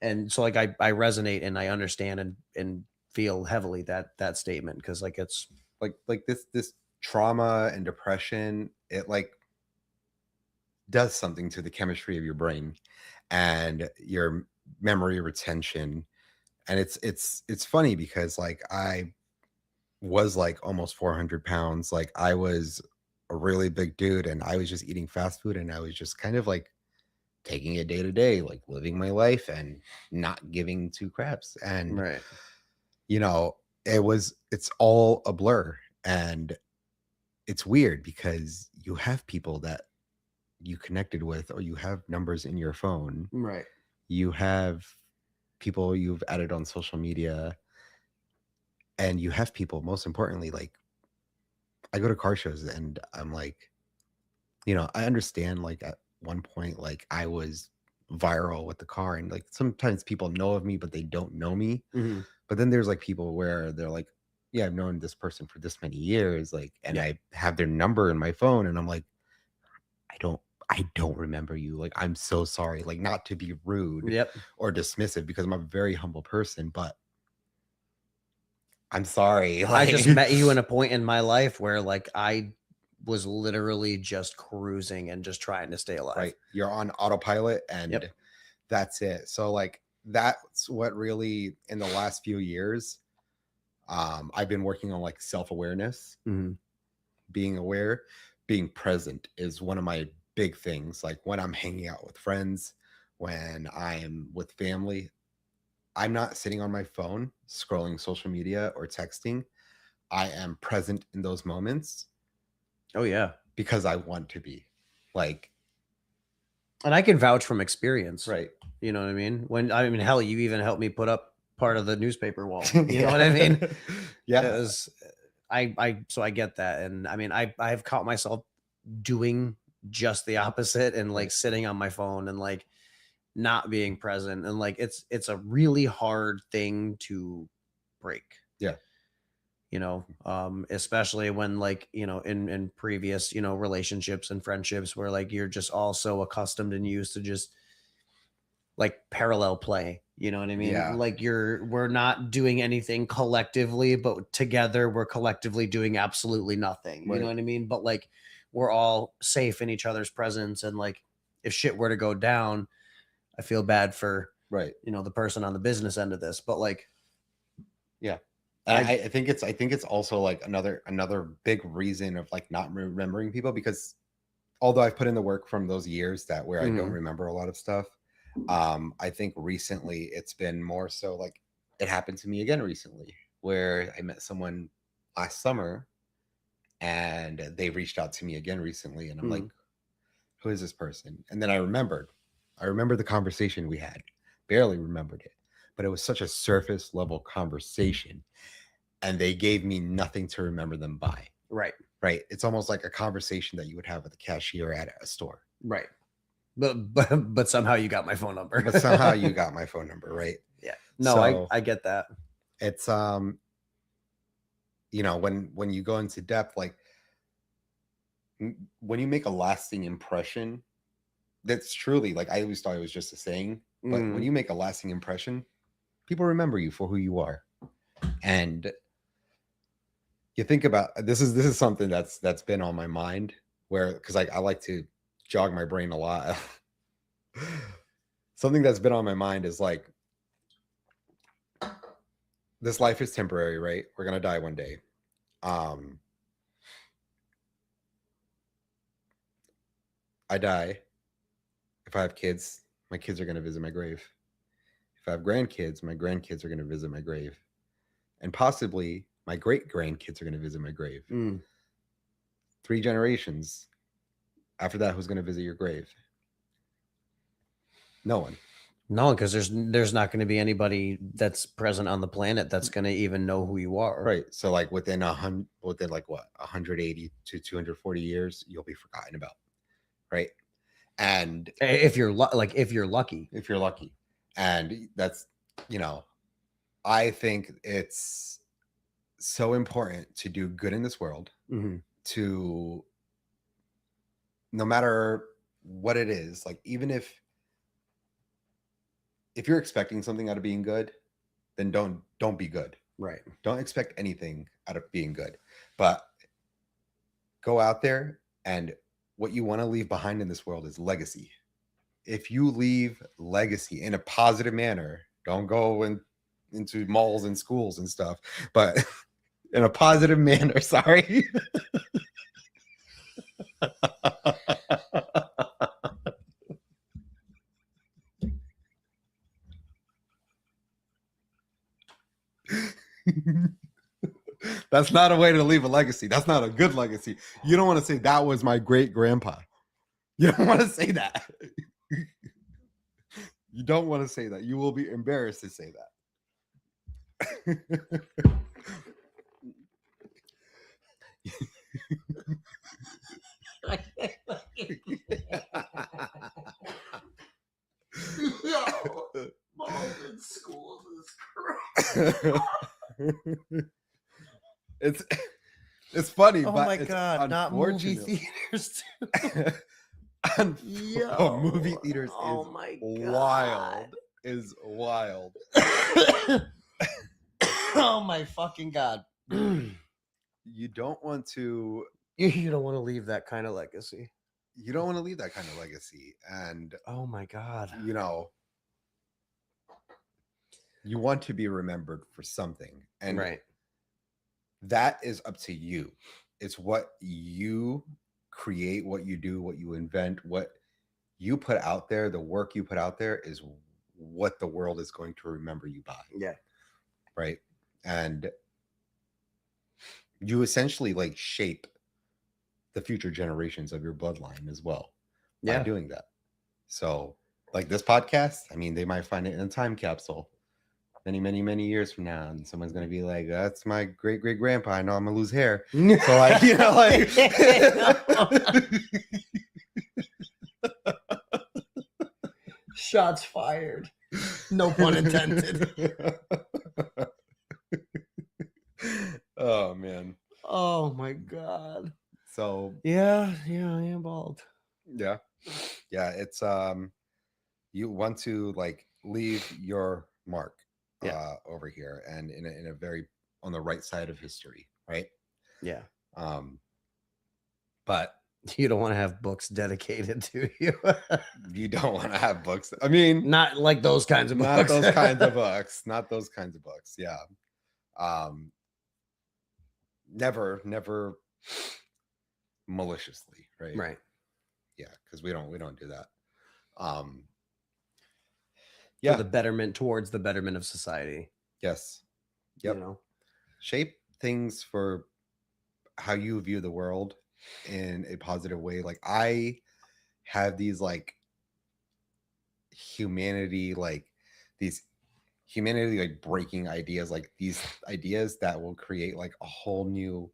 And so like I resonate and I understand and feel heavily that statement because like it's Like this trauma and depression, it like does something to the chemistry of your brain and your memory retention. And it's funny because like I was like almost 400 pounds. Like I was a really big dude and I was just eating fast food and I was just kind of like taking it day to day, like living my life and not giving two craps. And, right. you know, it's all a blur. And it's weird because you have people that you connected with or you have numbers in your phone. Right. You have people you've added on social media and you have people most importantly like I go to car shows and I'm like, you know, I understand like at one point, like I was viral with the car and like sometimes people know of me, but they don't know me. Hmm. But then there's like people where they're like, yeah, I've known this person for this many years, like, and Yeah. I have their number in my phone and I'm like, I don't, I don't remember you. Like, I'm so sorry. Like, not to be rude Yep. or dismissive because I'm a very humble person, but I'm sorry. I just Like, met you in a point in my life where like I was literally just cruising and just trying to stay alive. right. You're on autopilot and Yep. that's it. So like that's what really in the last few years I've been working on like self-awareness, Hmm. being aware, being present is one of my big things. Like when I'm hanging out with friends, when I'm with family, I'm not sitting on my phone scrolling social media or texting. I am present in those moments Oh yeah. because I want to be. Like, And I can vouch from experience. right. You know what I mean? When I mean, hell, you even helped me put up part of the newspaper wall. You know Yeah. what I mean? It Yeah. was, so I get that, and I mean, I've caught myself doing just the opposite and like Right. sitting on my phone and like not being present, and like it's a really hard thing to break. Yeah. You know, especially when like in previous relationships and friendships where like you're just all so accustomed and used to just like parallel play. You know what I mean? Yeah. Like we're not doing anything collectively, but together we're collectively doing absolutely nothing. You know Right. what I mean? But like we're all safe in each other's presence, and like if shit were to go down, I feel bad for Right. the person on the business end of this. But like Yeah. I I think it's also like another big reason of like not remembering people because although I've put in the work from those years that where I don't mhm, remember a lot of stuff, I think recently it's been more so like it happened to me again recently where I met someone last summer and they reached out to me again recently and I'm like, mhm, who is this person? And then I remembered the conversation we had, barely remembered it, but it was such a surface level conversation and they gave me nothing to remember them by. right, Right. It's almost like a conversation that you would have with a cashier at a store. right. But somehow you got my phone number. But somehow you got my phone number, right? Yeah. No, So I get that. it's you know, when you go into depth, like when you make a lasting impression, that's truly like I always thought it was just a saying, but when Mm, you make a lasting impression, people remember you for who you are. And you think about this is something that's been on my mind where because I like to jog my brain a lot. Something that's been on my mind is like this life is temporary, right? We're gonna die one day. Um, I die. If I have kids, my kids are gonna visit my grave. If if I have grandkids, my grandkids are going to visit my grave, and possibly my great grandkids are going to visit my grave. 3 generations after that, who's going to visit your grave? No one. No, because there's not going to be anybody that's present on the planet that's going to even know who you are. Right. So like within like what, 180 to 240 years, you'll be forgotten about. Right. And If you're if you're lucky. If you're lucky. And that's, I think it's so important to do good in this world, to, no matter what it is, like even if you're expecting something out of being good, then don't be good. Right. Don't expect anything out of being good, but go out there, and what you want to leave behind in this world is legacy. If you leave legacy in a positive manner, don't go into malls and schools and stuff, but in a positive manner. Sorry. That's not a way to leave a legacy. That's not a good legacy. You don't want to say that was my great grandpa. You don't want to say that. You don't want to say that. You will be embarrassed to say that. Malls and schools is it's funny, oh but my it's god, not movie theaters too. Movie theaters wild. Is wild. Oh my fucking god. You don't want to leave that kind of legacy. You don't want to leave that kind of legacy. And oh my god, you want to be remembered for something, and right, that is up to you. It's what you create, what you do, what you invent, what you put out there. The work you put out there is what the world is going to remember you by. Yeah. Right. And you essentially like shape the future generations of your bloodline as well by doing that. So like this podcast, I mean, they might find it in a time capsule many years from now, and someone's going to be like, that's my great grandpa. I know I'm gonna lose hair. So like, shots fired. No pun intended. Oh man. Oh my god. So yeah, I am bald. Yeah. It's you want to like leave your mark over here, and in a very on the right side of history, right? Yeah. But you don't want to have books dedicated to you. You don't want to have books. I mean, not like those kinds of books. Not those kinds of books. Not those kinds of books. Yeah. Never maliciously, right? Right. Yeah, because we don't do that. For the betterment, towards the betterment of society. Yes. Yep. Shape things for how you view the world in a positive way. Like I have these like humanity breaking ideas, like these ideas that will create like a whole new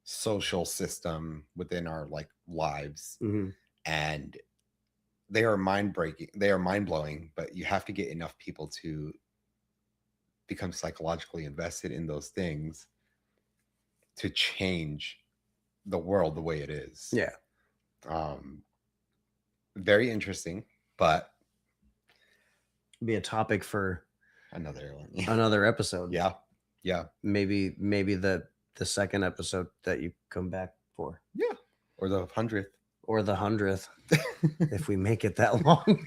social system within our like lives. And they are mind-blowing, but you have to get enough people to become psychologically invested in those things to change the world the way it is. Yeah. Very interesting, but be a topic for another one. Another episode. Yeah. Maybe the second episode that you come back for. Yeah. Or the 100th. Or the 100th. If we make it that long.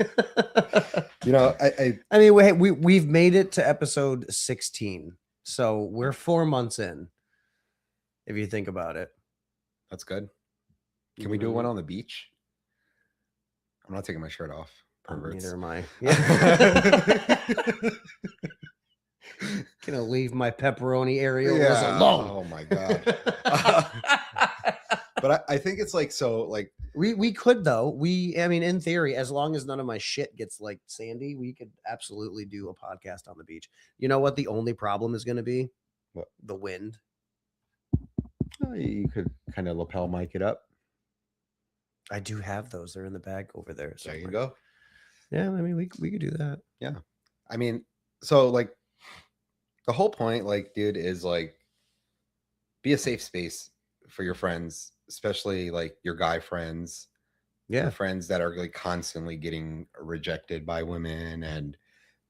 I mean, we've made it to episode 16. So we're 4 months in. If you think about it. That's good. Can we do one on the beach? I'm not taking my shirt off. perverts. Neither am I. Yeah. Gonna leave my pepperoni areolas alone. Oh my god. But I think it's like, so like we could though. I mean, in theory, as long as none of my shit gets like sandy, we could absolutely do a podcast on the beach. You know what? The only problem is going to be What? The wind. You could kind of lapel mic it up. I do have those. They're in the bag over there. There you go. Yeah, I mean, we could do that. Yeah. I mean, so like the whole point, like, dude, is like be a safe space for your friends, especially like your guy friends. Yeah. Friends that are like constantly getting rejected by women and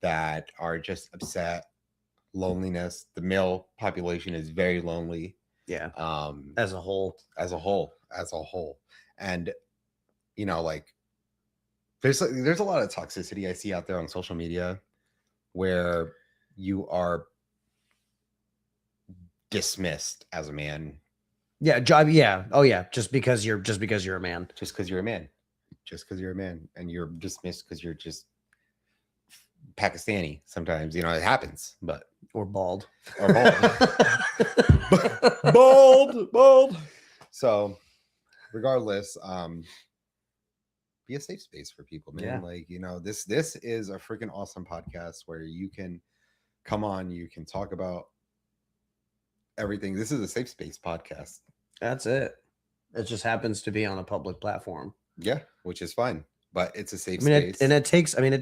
that are just upset. Loneliness. The male population is very lonely. Yeah. As a whole. And you know, like there's a lot of toxicity I see out there on social media where you are dismissed as a man. Yeah, job. Yeah. Oh yeah. Just because you're a man. Just because you're a man, and you're dismissed because you're just Pakistani. Sometimes, you know, it happens, but or bald. Bald. So, regardless, be a safe space for people, man. Yeah. Like, you know, this is a freaking awesome podcast where you can come on, you can talk about everything. This is a safe space podcast. That's it. It just happens to be on a public platform. Yeah, which is fine, but it's a safe space. It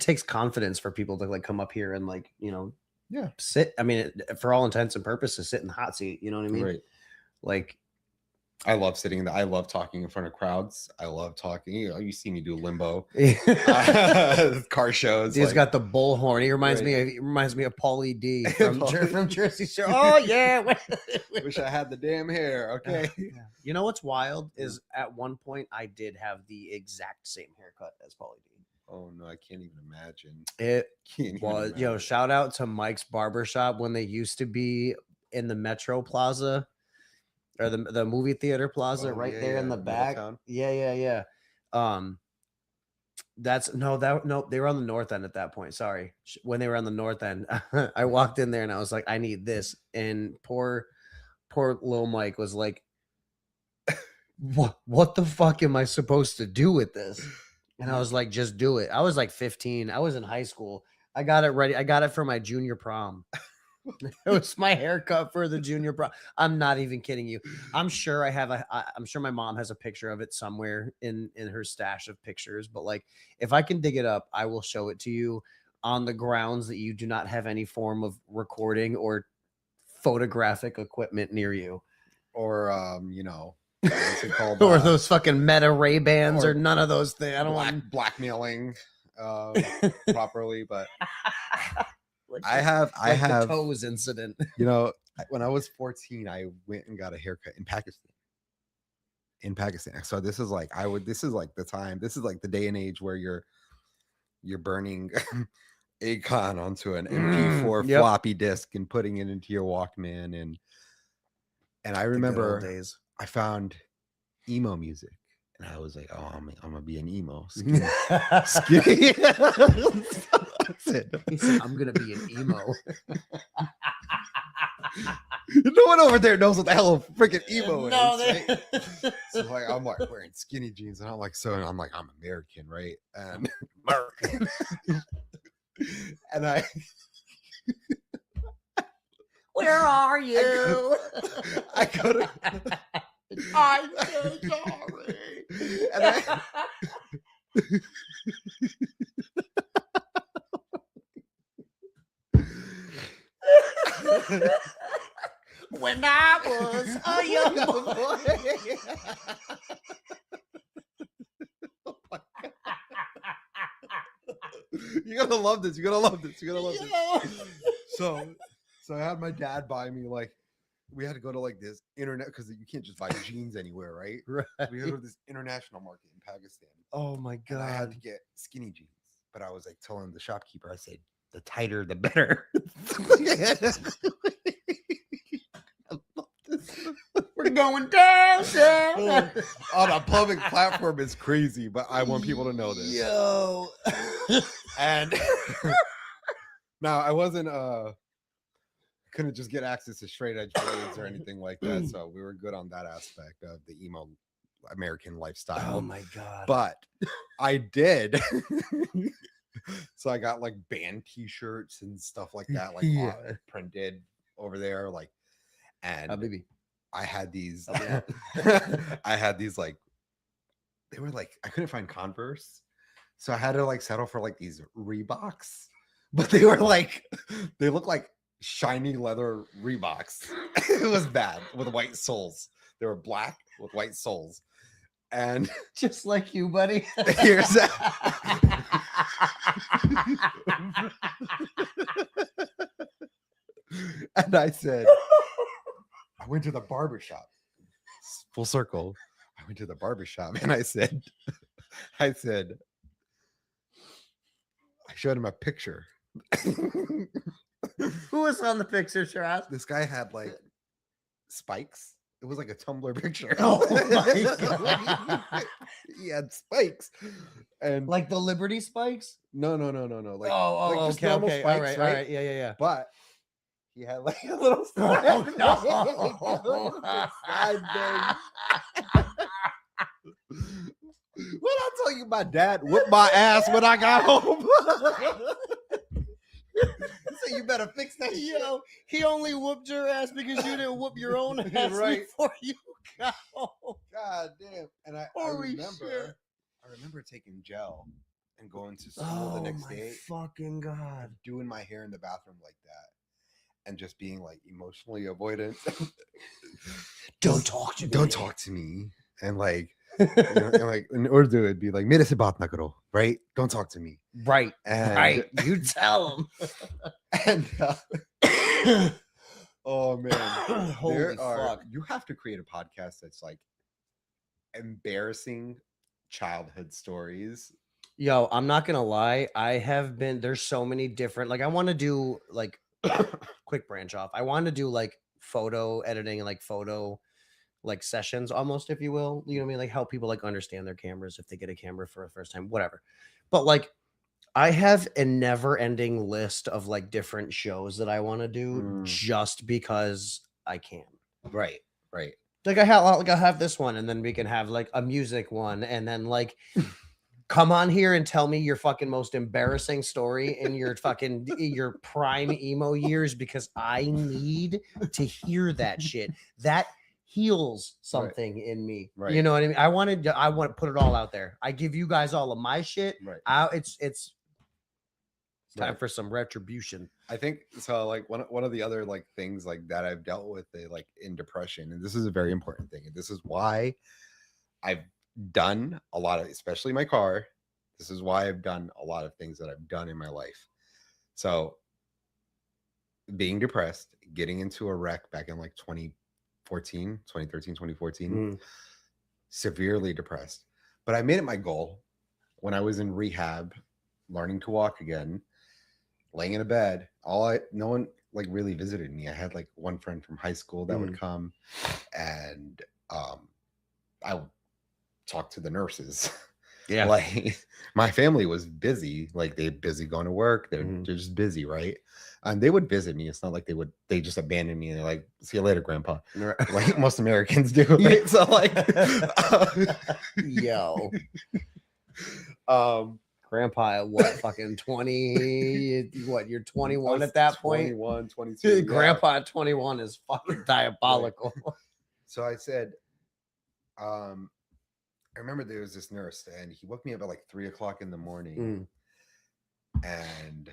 takes confidence for people to like come up here and like, you know, sit. I mean, for all intents and purposes, sit in the hot seat. You know what I mean? Right. Like, I love sitting there. I love talking in front of crowds. I love talking. You know, you see me do limbo, car shows. He's got the bullhorn. He reminds me of Paulie D from Jersey Shore. Oh yeah. Wish I had the damn hair. Okay. You know what's wild is at one point I did have the exact same haircut as Paulie D. Oh no, I can't even imagine. Yo, shout out to Mike's Barbershop when they used to be in the Metro Plaza. Or the movie theater plaza there in the back. Yeah. They were on the north end at that point. Sorry. When they were on the north end, I walked in there and I was like, I need this. And poor little Mike was like, what the fuck am I supposed to do with this? And I was like, just do it. I was like 15. I was in high school. I got it ready. I got it for my junior prom. It was my haircut for the junior prom. I'm not even kidding you. I'm sure I'm sure my mom has a picture of it somewhere in her stash of pictures, but like if I can dig it up, I will show it to you on the grounds that you do not have any form of recording or photographic equipment near you. Or you know, what's it called? Or those fucking Meta Ray-Bans or none of those things. I don't want blackmailing properly, but like I have the toes incident. You know, when I was 14, I went and got a haircut in Pakistan. So this is like the time. This is like the day and age where you're burning Akon onto an MP4 floppy disk and putting it into your Walkman, and I remember I found emo music. And I was like, oh, I'm gonna be an emo. Skinny. He said, I'm gonna be an emo. No one over there knows what the hell a freaking emo is. Right? So like, I'm like wearing skinny jeans, and I'm like, I'm American, right? And American. And I. Where are you? I go to. I'm so sorry. And when I was a young boy. Oh my God. You're gonna love this. So I had my dad buy me like. We had to go to like this internet because you can't just buy jeans anywhere, right? Right. We had to go to this international market in Pakistan. Oh my God. And I had to get skinny jeans, but I was like telling the shopkeeper, I said, the tighter, the better. I love this. going down, down. On a public platform is crazy, but I want people to know this. Yo. And now I wasn't couldn't just get access to straight edge videos or anything like that, so we were good on that aspect of the emo American lifestyle. Oh my god. But I did. So I got like band t-shirts and stuff like that, like printed over there, like, and baby. I had these I had these like, they were like, I couldn't find Converse, so I had to like settle for like these Reeboks, but they were like, they look like shiny leather Reeboks. It was bad with white soles. They were black with white soles, and just like you, buddy. here's that. And I said, I went to the barbershop. Full circle. I went to the barbershop and I said, I showed him a picture. Who was on the picture, Sheraz? This guy had like spikes. It was like a Tumblr picture. Oh my god. He had spikes. And like the Liberty spikes? No. Like, like just okay, normal okay. spikes, All right. Yeah. But he had like a little Oh, side bang. What I tell you, my dad whipped my ass when I got home. So you better fix that shit. Yo, he only whooped your ass because you didn't whoop your own ass Right. before you got home. God damn. And I Holy shit. remember taking gel and going to school the next day, fucking god. doing my hair in the bathroom like that, and just being like emotionally avoidant. Don't talk to me. Don't talk to me. And like, you know, and like in Urdu it'd be like, "Mere se baat na karo," right? Don't talk to me. Right. And, Right. You tell him. And oh man, Holy fuck. you have to create a podcast that's like embarrassing childhood stories. Yo, I'm not gonna lie. There's so many different, like, I want to do like quick branch off. I want to do like photo editing and like photo like sessions almost, if you will. You know what I mean? Like help people like understand their cameras if they get a camera for the first time, whatever. But like I have a never ending list of like different shows that I want to do just because I can. Right. Like I have this one, and then we can have like a music one, and then like come on here and tell me your fucking most embarrassing story in your fucking your prime emo years, because I need to hear that shit. That heals something in me. Right. You know what I mean? I want to put it all out there. I give you guys all of my shit. Right. It's time for some retribution. I think so. Like one of the other like things like that I've dealt with, like in depression, and this is a very important thing, and this is why I've done a lot of, especially my car. This is why I've done a lot of things that I've done in my life. So being depressed, getting into a wreck back in like 2014, severely depressed. But I made it my goal when I was in rehab, learning to walk again, laying in a bed. No one like really visited me. I had like one friend from high school that would come, and I would talk to the nurses. Yeah. Like my family was busy, like they're busy going to work. They're just busy, right? And they would visit me. It's not like they just abandoned me and they're like, "See you later, grandpa," like most Americans do. Right? So like yo. Grandpa at what, fucking 20? What, you're 21 at that 21, point? 22. Grandpa at 21 is fucking diabolical. So I said, I remember there was this nurse, and he woke me up at like 3:00 in the morning, and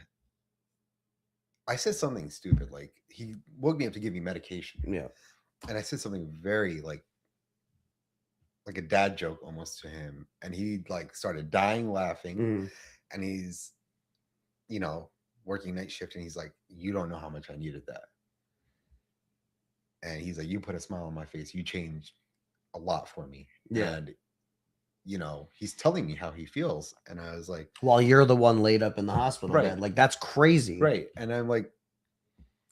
I said something stupid. Like he woke me up to give me medication. Yeah. And I said something very like a dad joke almost to him, and he like started dying laughing, and he's, you know, working night shift, and he's like, "You don't know how much I needed that." And he's like, "You put a smile on my face. You changed a lot for me." Yeah. And you know, he's telling me how he feels, and I was like, while you're the one laid up in the hospital bed. Like, that's crazy. Right. And I'm like,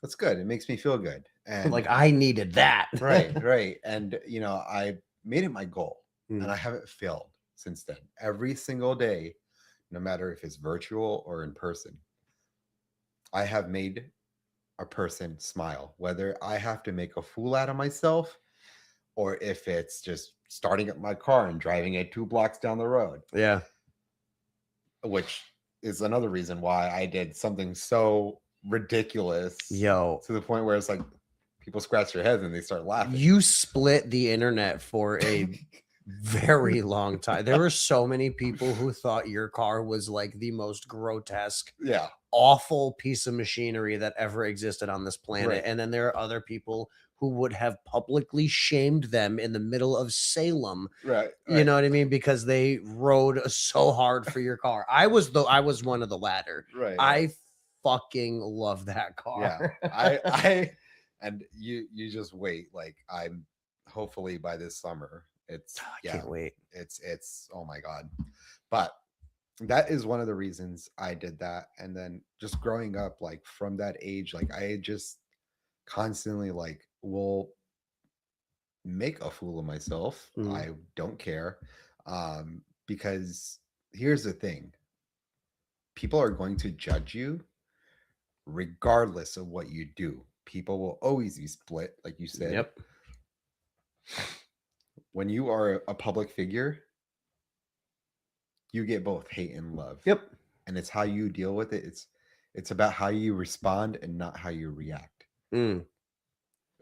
that's good. It makes me feel good. And Like I needed that. right. And I made it my goal, and Mm. I haven't failed since then. Every single day, no matter if it's virtual or in person, I have made a person smile, whether I have to make a fool out of myself or if it's just starting up my car and driving it 2 blocks down the road, Yeah. which is another reason why I did something so ridiculous Yo, to the point where it's like people scratch their heads and they start laughing. you split the internet for a very long time. There were so many people who thought your car was like the most grotesque, Yeah. awful piece of machinery that ever existed on this planet. Right. And then there are other people who would have publicly shamed them in the middle of Salem. Right. You know what I mean? Because they rode so hard for your car. I was one of the latter. Right. I fucking love that car. Yeah. I and you just wait. Like I'm hopefully by this summer. It's I can't wait. It's oh my god. But that is one of the reasons I did that. And then just growing up, like from that age, like I just constantly like will make a fool of myself. Mhm. I don't care. Because here's the thing. People are going to judge you regardless of what you do. People will always be split, like you said. Yep. When you are a public figure, you get both hate and love. Yep. And it's how you deal with it. It's about how you respond and not how you react. Mm.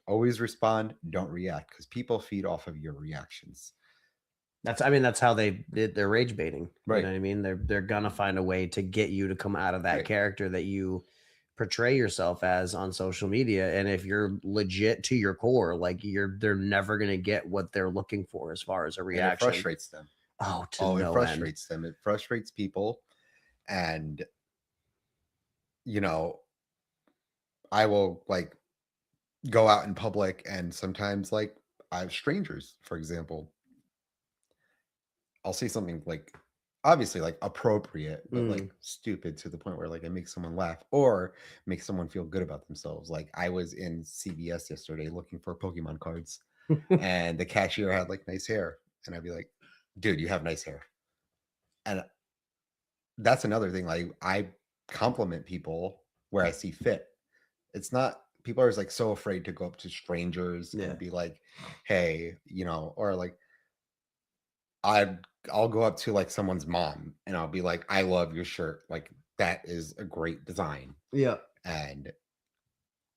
Always respond, don't react, because people feed off of your reactions. That's how they did their rage baiting. Right. You know what I mean? They're gonna find a way to get you to come out of that Right. character that you portray yourself as on social media. And if you're legit to your core, like they're never gonna get what they're looking for as far as a reaction. And it frustrates them. Oh, It frustrates them. It frustrates people. And I will like go out in public, and sometimes like I have strangers, for example. I'll say something like obviously like appropriate, but like stupid to the point where like it makes someone laugh or makes someone feel good about themselves. Like I was in CVS yesterday looking for Pokemon cards, and the cashier had like nice hair, and I'd be like, dude, you have nice hair. And that's another thing. Like I compliment people where I see fit. It's not people are like so afraid to go up to strangers and be like, hey, or like I'll go up to like someone's mom and I'll be like, I love your shirt. Like that is a great design. Yeah. And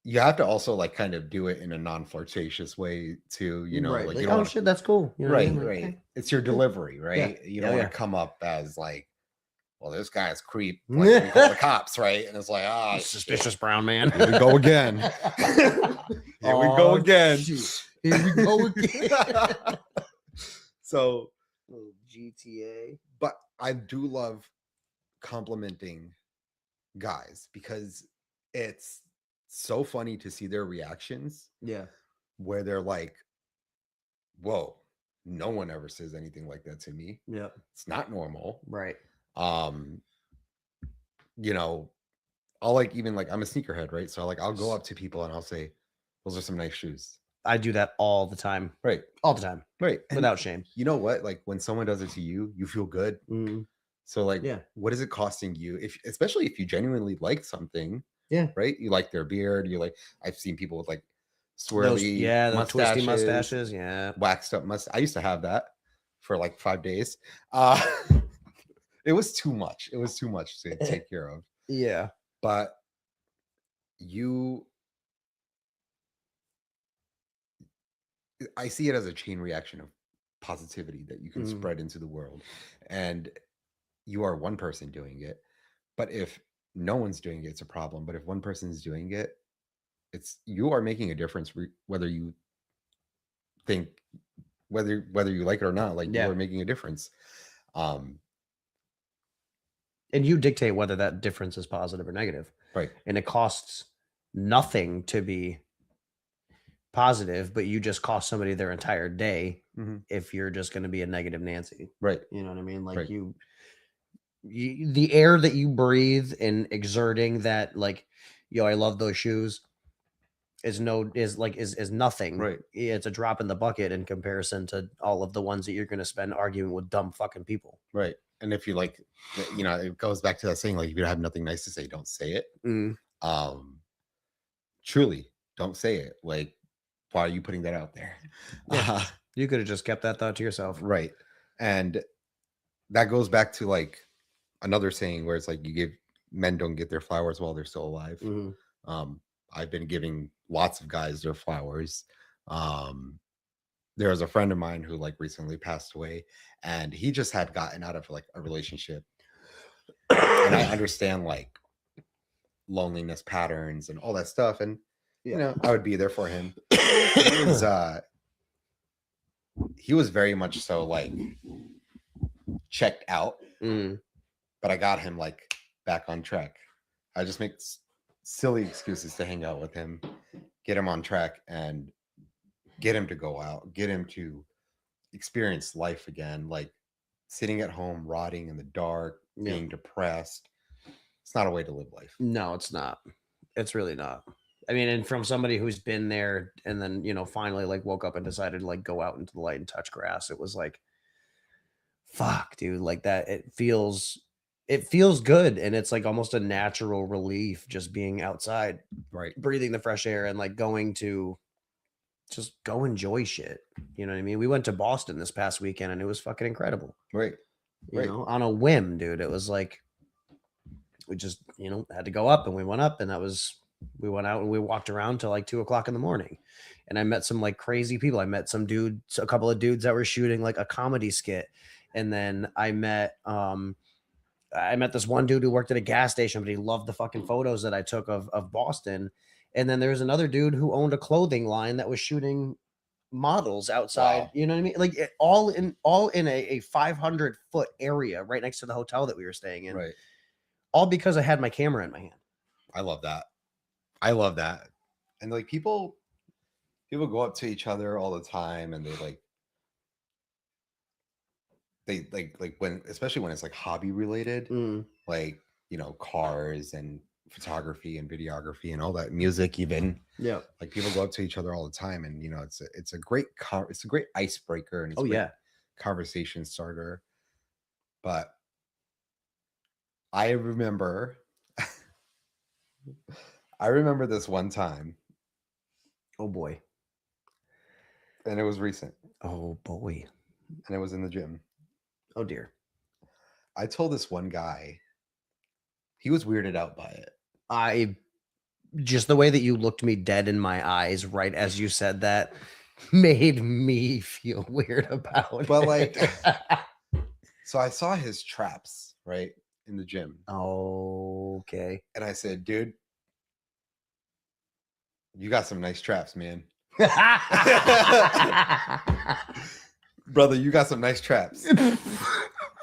you have to also like kind of do it in a non-flirtatious way too, right. like you don't shit, that's cool. right, Like, right. okay. It's your delivery, right? Yeah. You don't want to come up as like, well, this guy's creep. Like we call the cops, right? And it's like, suspicious brown man. Here we go again. Here we go again. Here we go again. So GTA. But I do love complimenting guys because it's so funny to see their reactions. Yeah. Where they're like, whoa, no one ever says anything like that to me. Yeah. It's not normal. Right. I'll like even like I'm a sneakerhead, right? So like I'll go up to people and I'll say, those are some nice shoes. I do that all the time. Right. All the time. Right. Without shame. You know what? Like when someone does it to you, you feel good. Mm. So like, what is it costing you? Especially if you genuinely like something. Yeah. Right. You like their beard. I've seen people with like swirly, the twisty mustaches. Yeah. Waxed up mustache. I used to have that for like 5 days. It was too much. It was too much to take care of. Yeah. But I see it as a chain reaction of positivity that you can spread into the world. And you are one person doing it. But if no one's doing it, it's a problem. But if one person is doing it, you are making a difference whether you think whether you like it or not. Like you are making a difference. And you dictate whether that difference is positive or negative. Right. And it costs nothing to be positive, but you just cost somebody their entire day if you're just going to be a negative Nancy. Right. You know what I mean? Like you the air that you breathe and exerting that, like, I love those shoes. is nothing. Right. It's a drop in the bucket in comparison to all of the ones that you're going to spend arguing with dumb fucking people. Right. And if you like, it goes back to that saying, like, if you have nothing nice to say, don't say it. Um, truly, don't say it. Like, why are you putting that out there? Yeah. You could have just kept that thought to yourself. Right. And that goes back to like another saying where it's like men don't get their flowers while they're still alive. I've been giving lots of guys their flowers. There was a friend of mine who like recently passed away, and he just had gotten out of like a relationship. And I understand like loneliness patterns and all that stuff. And I would be there for him. He was very much so like checked out, but I got him like back on track. I just make silly excuses to hang out with him, get him on track, and get him to go out, get him to experience life again. Like sitting at home, rotting in the dark, being depressed. It's not a way to live life. No, it's not. It's really not. I mean, and from somebody who's been there and then, finally like woke up and decided to like go out into the light and touch grass, it was like, fuck, dude, like that. It feels good. And it's like almost a natural relief just being outside, right? Breathing the fresh air and like going to just go enjoy shit. You know what I mean? We went to Boston this past weekend and it was fucking incredible. Right. You know, on a whim, dude. It was like, we just, had to go up and we went up and we went out and we walked around till like 2:00 in the morning. And I met some like crazy people. I met a couple of dudes that were shooting like a comedy skit. And then I met this one dude who worked at a gas station, but he loved the fucking photos that I took of Boston. And then there was another dude who owned a clothing line that was shooting models outside. Wow. You know what I mean? Like all in a 500-foot area right next to the hotel that we were staying in. Right. All because I had my camera in my hand. I love that. And like people go up to each other all the time, and they like when, especially when it's like hobby related, like cars and photography and videography and all that, music even. Yeah, like people go up to each other all the time, and it's a great icebreaker, and it's a great conversation starter. But I remember this one time. Oh boy. And it was recent. Oh boy. And it was in the gym. Oh dear. I told this one guy, he was weirded out by it. Just the way that you looked me dead in my eyes right as you said that made me feel weird about it. But like, so I saw his traps, right, in the gym. Oh, okay. And I said, dude, you got some nice traps, man. Brother, you got some nice traps.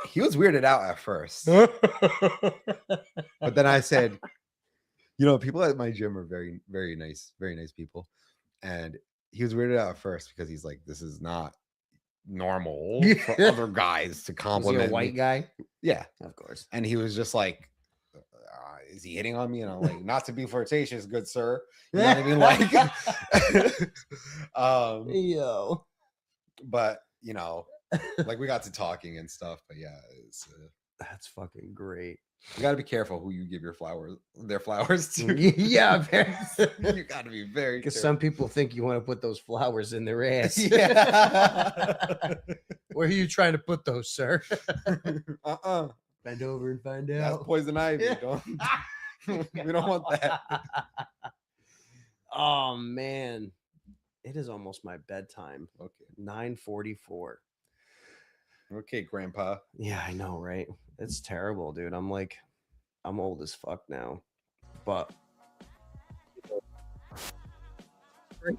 He was weirded out at first. But then I said, people at my gym are very, very nice people. And he was weirded out at first because he's like, this is not normal for other guys to compliment. Was he a white guy? Yeah, of course. And he was just like, is he hitting on me? And I'm like, not to be flirtatious, good sir. You know what I mean? Like, yo. But like we got to talking and stuff. But yeah, that's fucking great. You got to be careful who you give their flowers to. Yeah, you got to be very. Because some people think you want to put those flowers in their ass. Yeah. Where are you trying to put those, sir? Bend over and find out. That's poison ivy. Yeah. We don't want that. Oh man, it is almost my bedtime. Okay, 9:44. Okay, Grandpa. Yeah, I know, right? It's terrible, dude. I'm old as fuck now, but great.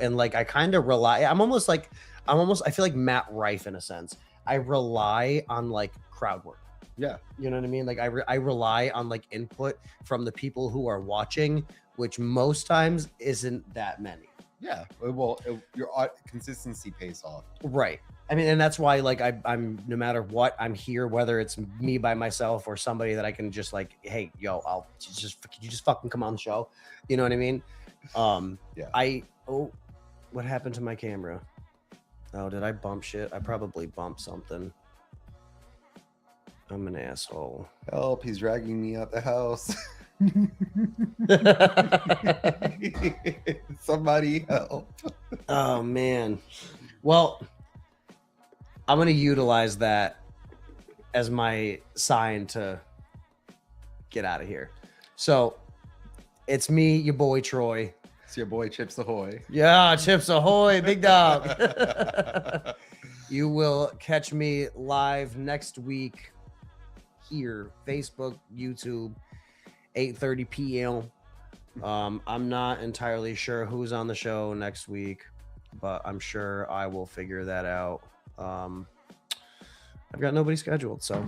And like I kind of rely, I feel like Matt Rife in a sense. I rely on like crowd work. Yeah. You know what I mean? Like I rely on like input from the people who are watching, which most times isn't that many. Yeah. Your consistency pays off. Right. I mean, and that's why like I'm no matter what, I'm here, whether it's me by myself or somebody that I can just like, hey, yo, could you just fucking come on the show? You know what I mean? Yeah. What happened to my camera? Oh, did I bump shit? I probably bumped something. I'm an asshole. Help, he's dragging me out the house. Somebody help. Oh man. Well, I'm gonna utilize that as my sign to get out of here. So it's me, your boy Troy. It's your boy Chips Ahoy. Yeah, Chips Ahoy, big dog. You will catch me live next week here, Facebook, YouTube, 8:30 p.m. I'm not entirely sure who's on the show next week, but I'm sure I will figure that out. I've got nobody scheduled, so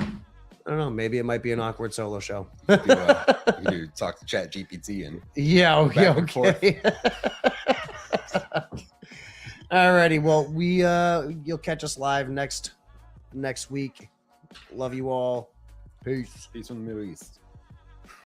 I don't know. Maybe it might be an awkward solo show. You do talk to Chat GPT and yeah, okay, back and forth. okay. Alrighty, well, you'll catch us live next week. Love you all. Peace. Peace from the Middle East.